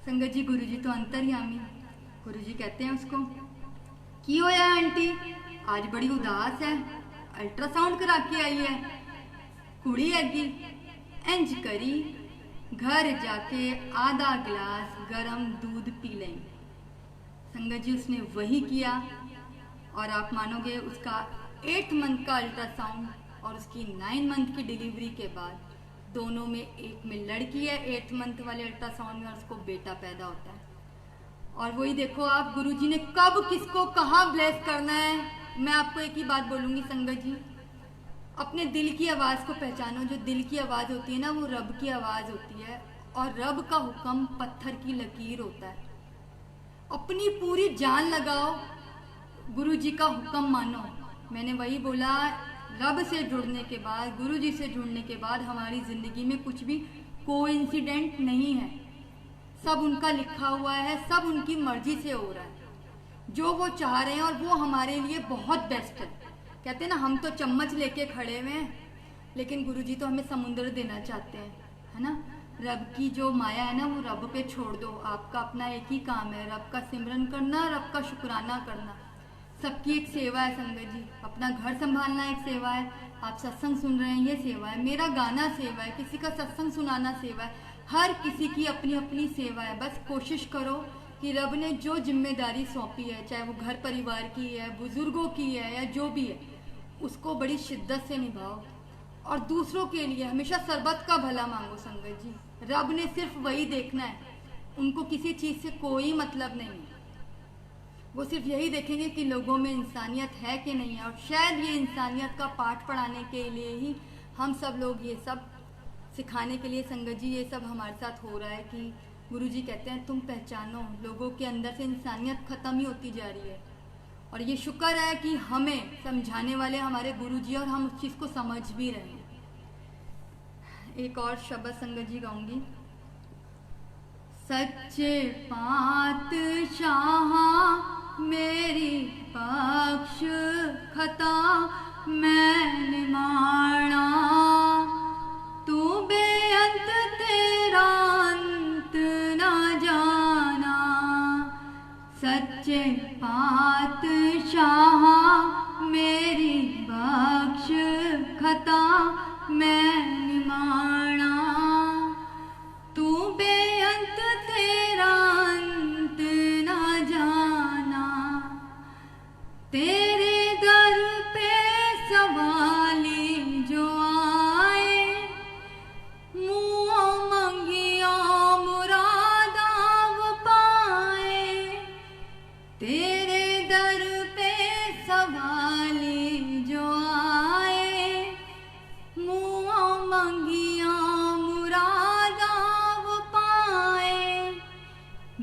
Speaker 1: संगत जी गुरुजी तो अंतर्यामी। गुरुजी कहते हैं उसको, की होया आंटी, आज बड़ी उदास है, अल्ट्रासाउंड करा के आई है, कुड़ी हैगी, इंज करी घर जाके आधा गिलास गरम दूध पी लें। संगत जी उसने वही किया, और आप मानोगे उसका 8 मंथ का अल्ट्रासाउंड और उसकी 9 मंथ की डिलीवरी के बाद दोनों में, एक में लड़की है 8 मंथ वाले अल्ट्रासाउंड में, और उसको बेटा पैदा होता है। और वही देखो आप, गुरुजी ने कब किसको कहाँ ब्लेस करना है। मैं आपको एक ही बात बोलूँगी संगत जी, अपने दिल की आवाज़ को पहचानो। जो दिल की आवाज़ होती है ना, वो रब की आवाज़ होती है, और रब का हुक्म पत्थर की लकीर होता है। अपनी पूरी जान लगाओ, गुरुजी का हुक्म मानो। मैंने वही बोला, रब से जुड़ने के बाद, गुरुजी से जुड़ने के बाद हमारी ज़िंदगी में कुछ भी कोइंसिडेंट नहीं है, सब उनका लिखा हुआ है, सब उनकी मर्जी से हो रहा है, जो वो चाह रहे हैं, और वो हमारे लिए बहुत बेस्ट है। कहते हैं ना, हम तो चम्मच लेके खड़े हुए हैं, लेकिन गुरुजी तो हमें समुद्र देना चाहते हैं, है ना। रब की जो माया है ना, वो रब पे छोड़ दो। आपका अपना एक ही काम है, रब का सिमरन करना, रब का शुक्राना करना। सबकी एक सेवा है संगत जी, अपना घर संभालना एक सेवा है, आप सत्संग सुन रहे हैं ये सेवा है, मेरा गाना सेवा है, किसी का सत्संग सुनाना सेवा है, हर किसी की अपनी अपनी सेवा है। बस कोशिश करो कि रब ने जो जिम्मेदारी सौंपी है, चाहे वो घर परिवार की है, बुजुर्गों की है, या जो भी है, उसको बड़ी शिद्दत से निभाओ, और दूसरों के लिए हमेशा सरबत का भला मांगो संगत जी। रब ने सिर्फ वही देखना है, उनको किसी चीज़ से कोई मतलब नहीं है। वो सिर्फ यही देखेंगे कि लोगों में इंसानियत है कि नहीं है, और शायद ये इंसानियत का पाठ पढ़ाने के लिए ही हम सब लोग ये सब सिखाने के लिए संगत जी ये सब हमारे साथ हो रहा है कि गुरुजी कहते हैं तुम पहचानो, लोगों के अंदर से इंसानियत ख़त्म ही होती जा रही है। और ये शुक्र है कि हमें समझाने वाले हमारे गुरुजी, और हम उस चीज़ को समझ भी रहे हैं। एक और शब्द संगत जी गाऊंगी, सच्चे पातशाह मेरी बख्श खता मैंने माणा, तू बेअंत तेरा अंत ना जाना। सच्चे पातशाह मेरी बख्श खता मैंने माणा, तू बेअंत तेरा अंत ना जाना। तेरे दर पे सवाली जो आए, मुँह मंगिया मुरादा वो पाए। तेरे दर पे सवाली जो आए, मुँह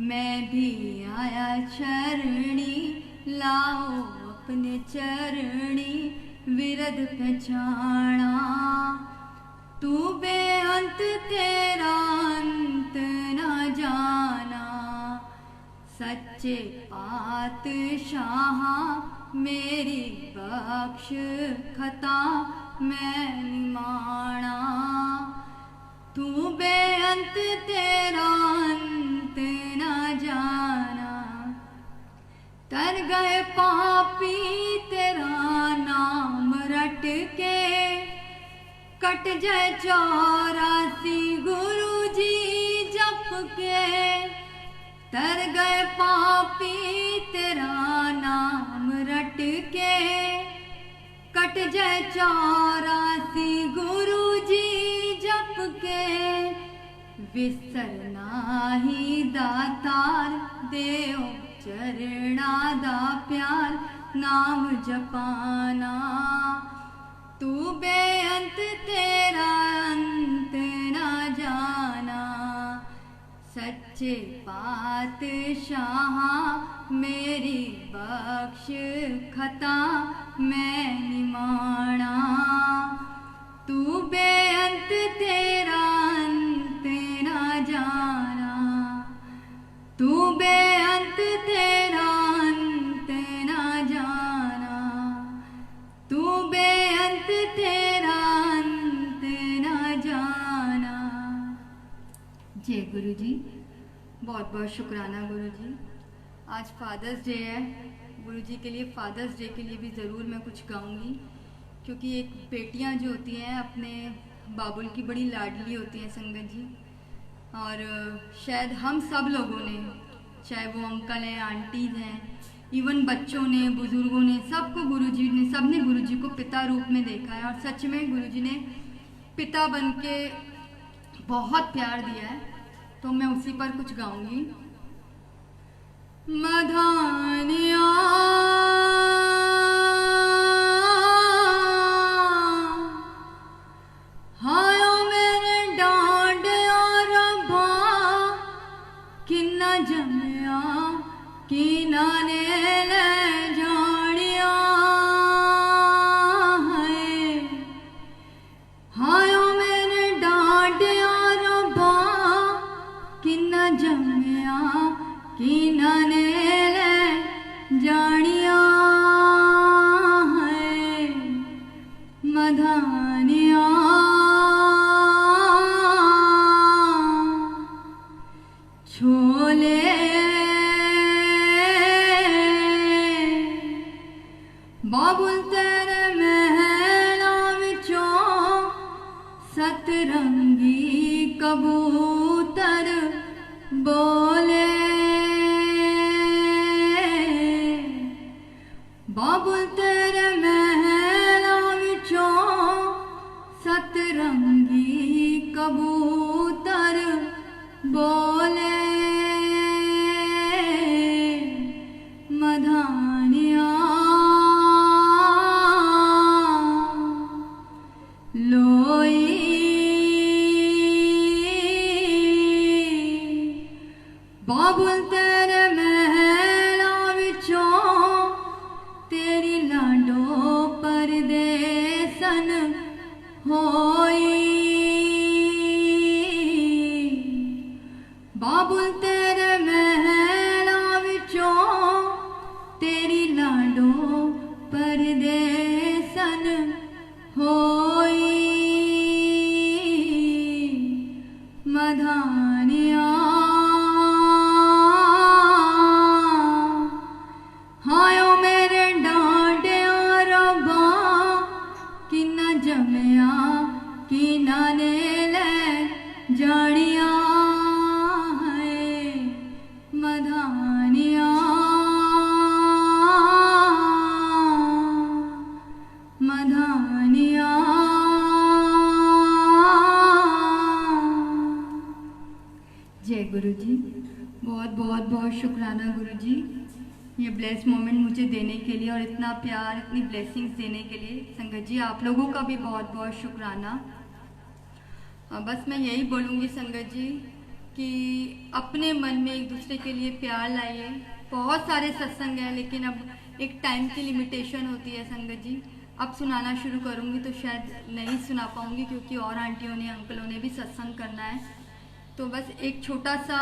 Speaker 1: मैं भी आया चरणी, लाओ अपने चरणी विरद पहचाना। तू बेअंत तेरा अंत न जाना, सच्चे पातशाह मेरी बख्श खता मैं निमाना। तू बेअंत तेरा अंत न जाना, तर गए पापी तेरा नाम रट के, कट जाए 84 गुरु जी जप के। तर गए पापी तेरा नाम रट के, कट जाए 84 गुरु जी जप के। विसरना ही दातार देओ चरणा दा प्यार नाम जपाना। तू बेअंत तेरा अंत न जाना, सच्चे पातशाह मेरी बख्श खता मैं निमाना। तू बेअंत तेरा अंत न जाना, तू बेअंत तेरा अंत न जाना, तू बेअंत तेरा अंत न जाना। जय गुरु जी। बहुत बहुत शुक्राना गुरु जी। आज फादर्स डे है, गुरु जी के लिए फादर्स डे के लिए भी ज़रूर मैं कुछ गाऊंगी, क्योंकि एक बेटियां जो होती हैं अपने बाबुल की बड़ी लाडली होती हैं संगत जी। और शायद हम सब लोगों ने, चाहे वो अंकल हैं, आंटीज हैं, इवन बच्चों ने, बुजुर्गों ने, सबको गुरुजी ने, सबने गुरुजी को पिता रूप में देखा है। और सच में गुरुजी ने पिता बन के बहुत प्यार दिया है। तो मैं उसी पर कुछ गाऊंगी। मधानिया हायो मेरे डांडिया रब्बा, किन्ना जमया किन्ना ने ले जानिया है। हायो मेरे डांडिया रब्बा, किन्ना जमया किन्ना ने ले जानिया है। मधानिया छोले बाबुल तेरे महला विचों, सतरंगी कबूतर बोले। बाबुल तेरे महला विचों, सतरंगी कबूतर बोले। मधानिया लोई बाबुल तेरे महला विचों, तेरी लाडो परदेसन होई। बाबुल तेरे महला विचों, तेरी लाडो परदेसन होई। मधानिया हायो मेरे डांडिया रब्बा, किन्ना जमया किन्ना ने ले जानिया है। मधानिया मधानिया जय गुरु जी। बहुत बहुत बहुत शुक्राना गुरु जी, ये ब्लेस मोमेंट मुझे देने के लिए और इतना प्यार, इतनी ब्लेसिंग्स देने के लिए। संगत जी आप लोगों का भी बहुत बहुत शुक्राना। बस मैं यही बोलूँगी संगत जी कि अपने मन में एक दूसरे के लिए प्यार लाइए। बहुत सारे सत्संग हैं, लेकिन अब एक टाइम की लिमिटेशन होती है संगत जी। अब सुनाना शुरू करूँगी तो शायद नहीं सुना पाऊँगी, क्योंकि और आंटियों ने अंकलों ने भी सत्संग करना है। तो बस एक छोटा सा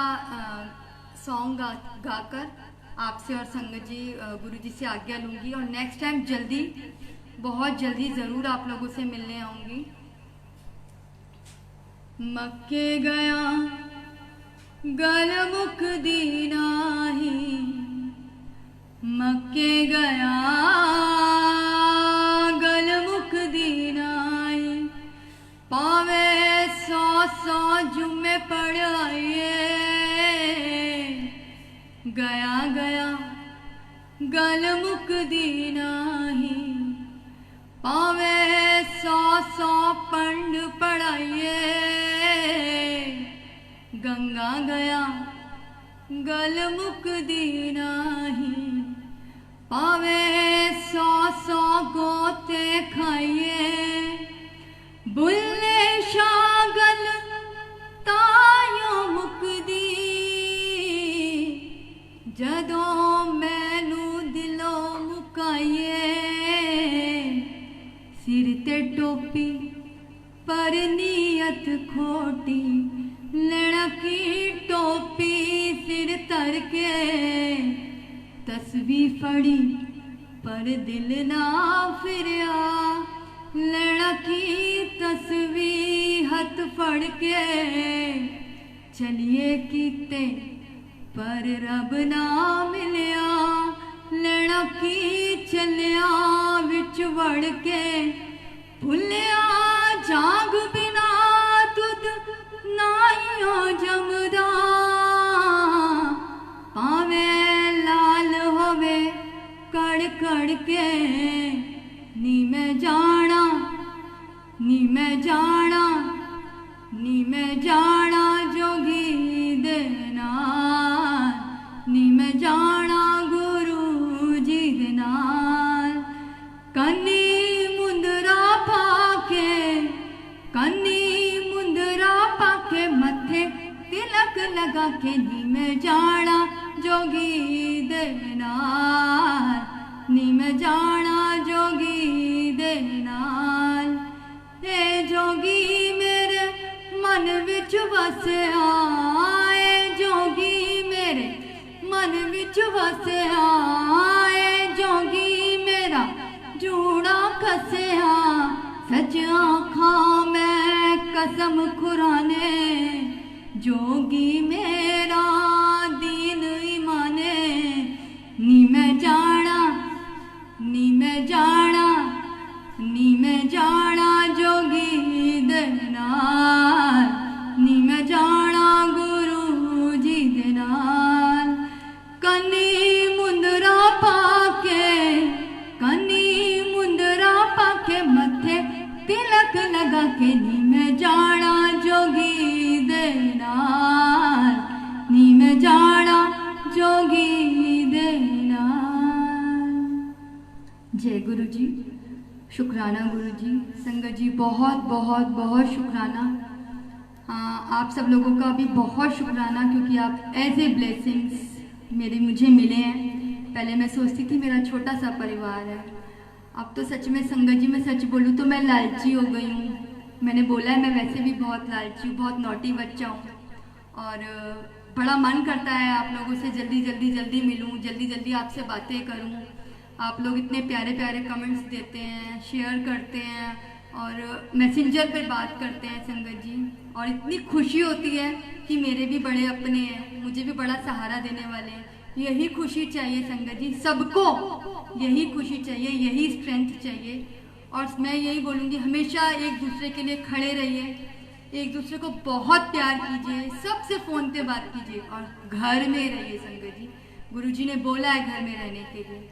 Speaker 1: सॉन्ग गाकर आपसे और संगत जी गुरु जी से आज्ञा लूँगी, और नेक्स्ट टाइम जल्दी, बहुत जल्दी ज़रूर आप लोगों से मिलने आऊँगी। मक्के गया गल मुख दीनाही, मक्के गया गल मुख दीनाही, पावे 100 जुम्मे पढ़ाइए। गया गया गल मुख दीनाही, पावे 100 पंड पढ़ाइए। गंगा गया गल मुख दीनाही, पावे 100 गोते खाइए। बुल्ले शागल तायो मुकदी, जदों मैनू दिलों मुकाइए। सिर ते टोपी पर नीयत खोटी, लड़ा की टोपी सिर तर के। तस्वीर फड़ी पर दिल ना फिरिया, लड़ा की तस्वीर हथ फड़ के। चलिए कीते पर रब ना मिलिया, लड़ा की चलिया विच वड़ के। भुलिया जाग बिना तुद नाइयो जमदा, पावे लाल होवे कड़ कड़ के। नी मैं जाना, नी मैं जाना, नी मैं जाना जोगी दे नाल, नी मैं जाना गुरु जी दे नाल। कन्नी मुंदरा पाके, कन्नी मुंदरा पाके, मथे तिलक लगा के। नी मैं जाना जोगी दे नाल, नी मैं जाना जोगी दे नाल। ए जोगी मेरे मन विच वसिया, ए जोगी मेरे मन विच वसिया। ए जोगी मेरा जूड़ा कसिया, सच आखां मैं कसम खुराने। जोगी मेरा दीन ईमाने। नी मैं जाना, नी मैं जाना, नी मैं जाना जोगी दे नाल, नी मैं जाना गुरु जी दे नाल। कन्नी मुंदरा पाके, कन्नी मुंदरा पाके, मथे तिलक लगा के। नी मैं जाना जोगी दे नाल, नी मैं जाना जोगी दे नाल। जय गुरु जी, शुक्राना गुरु जी। संगत जी बहुत बहुत बहुत शुक्राना। आप सब लोगों का भी बहुत शुक्राना, क्योंकि आप एज ए ब्लेसिंग्स मुझे मिले हैं। पहले मैं सोचती थी मेरा छोटा सा परिवार है, अब तो सच में संगत जी मैं सच बोलूँ तो मैं लालची हो गई हूँ। मैंने बोला है मैं वैसे भी बहुत लालची हूँ, बहुत नॉटी बच्चा हूँ, और बड़ा मन करता है आप लोगों से जल्दी मिलूँ, जल्दी आपसे बातें करूँ। आप लोग इतने प्यारे प्यारे कमेंट्स देते हैं, शेयर करते हैं और मैसेंजर पे बात करते हैं संगत जी, और इतनी खुशी होती है कि मेरे भी बड़े अपने हैं, मुझे भी बड़ा सहारा देने वाले हैं। यही खुशी चाहिए संगत जी, सबको यही खुशी चाहिए, यही स्ट्रेंथ चाहिए। और मैं यही बोलूँगी हमेशा एक दूसरे के लिए खड़े रहिए, एक दूसरे को बहुत प्यार कीजिए, सबसे फ़ोन पे बात कीजिए और घर में रहिए संगत जी। गुरुजी ने बोला है घर में रहने के लिए।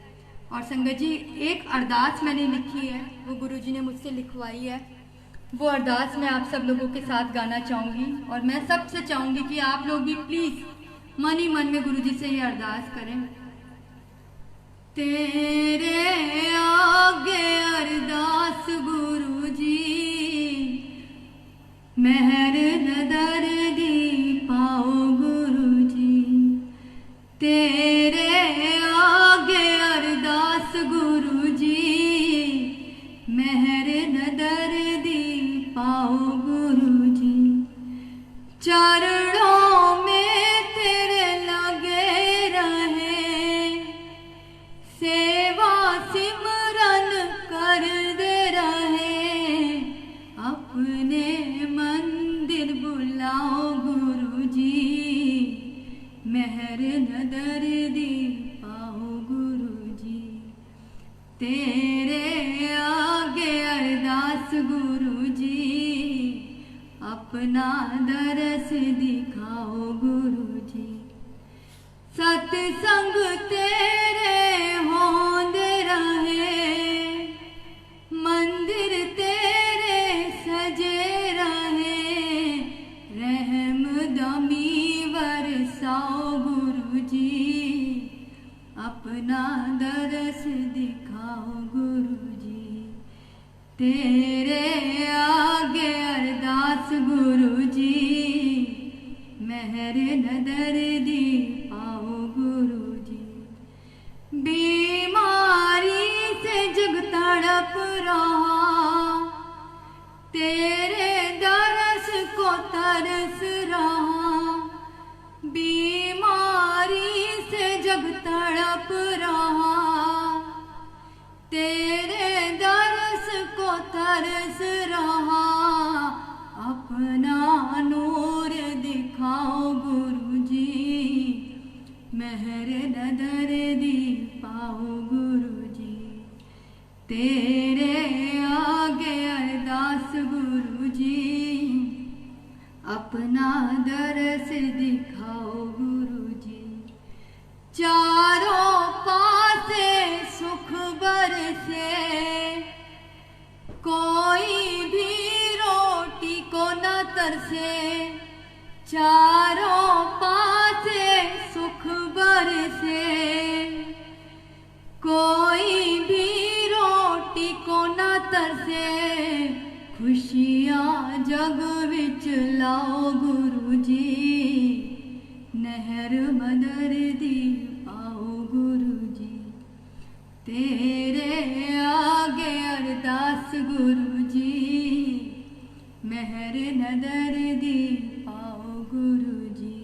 Speaker 1: और संगत जी एक अरदास मैंने लिखी है, वो गुरुजी ने मुझसे लिखवाई है, वो अरदास मैं आप सब लोगों के साथ गाना चाहूँगी। और मैं सबसे चाहूँगी कि आप लोग भी प्लीज़ मन ही मन में गुरुजी से ये अरदास करें। तेरे आगे अरदास गुरुजी, मेहर नदर दी पाओ अपना दरस दिखाओ गुरु जी। सत्संग तेरे होंदे रहे, मंदिर तेरे सजे रहे, रहम दमी बरसाओ गुरु जी। अपना दरस दिखाओ गुरु जी। तेरे आगे अरदास गुरु जी, मेहर नदर दी पाओ गुरु जी। बीमारी से जग तड़प रहा, तेरे दरस को तरस रहा। बीमारी से जग तड़प रहा, तेरे दरस को तरस रहा। अपना नूर दिखाओ गुरु जी, मेहर नदर दी पाओ गुरु जी। तेरे आगे अरदास गुरु जी, अपना दरस दिखाओ गुरु जी। चारों पासे सुख बरसे, कोई भी रोटी को न तरसे। चारों पासे सुख बरसे, कोई भी रोटी को न तरसे। खुशियाँ जग विच लाओ गुरु जी, नहर मदर दी पाओ गुरु जी। तेरे आगे अरदास गुरु जी, मेहर नदर दी पाओ गुरु जी।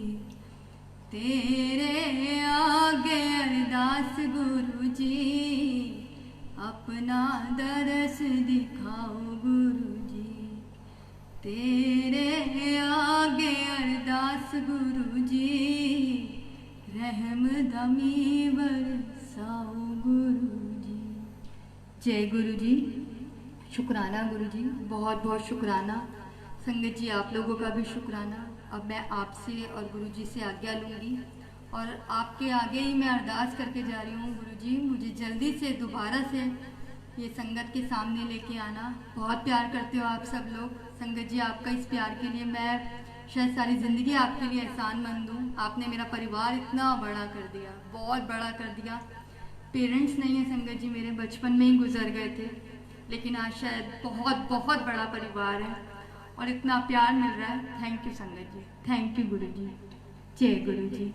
Speaker 1: तेरे आगे अरदास गुरु जी, अपना दरस दिखाओ गुरु जी। तेरे आगे अरदास गुरु जी, रहम दमी बरसाओ गुरु जी। जय गुरु जी। शुक्राना गुरु जी, बहुत बहुत शुक्राना। संगत जी आप लोगों का भी शुक्राना। अब मैं आपसे और गुरु जी से आज्ञा लूँगी और आपके आगे ही मैं अरदास करके जा रही हूँ। गुरु जी मुझे जल्दी से दोबारा से ये संगत के सामने लेके आना। बहुत प्यार करते हो आप सब लोग। संगत जी आपका इस प्यार के लिए मैं शायद सारी ज़िंदगी आपके लिए एहसानमंद हूँ। आपने मेरा परिवार इतना बड़ा कर दिया, बहुत बड़ा कर दिया। पेरेंट्स नहीं है संगत जी, मेरे बचपन में ही गुजर गए थे, लेकिन आज शायद बहुत बहुत बड़ा परिवार है और इतना प्यार मिल रहा है। थैंक यू संगत जी, थैंक यू गुरु जी। जय गुरु जी।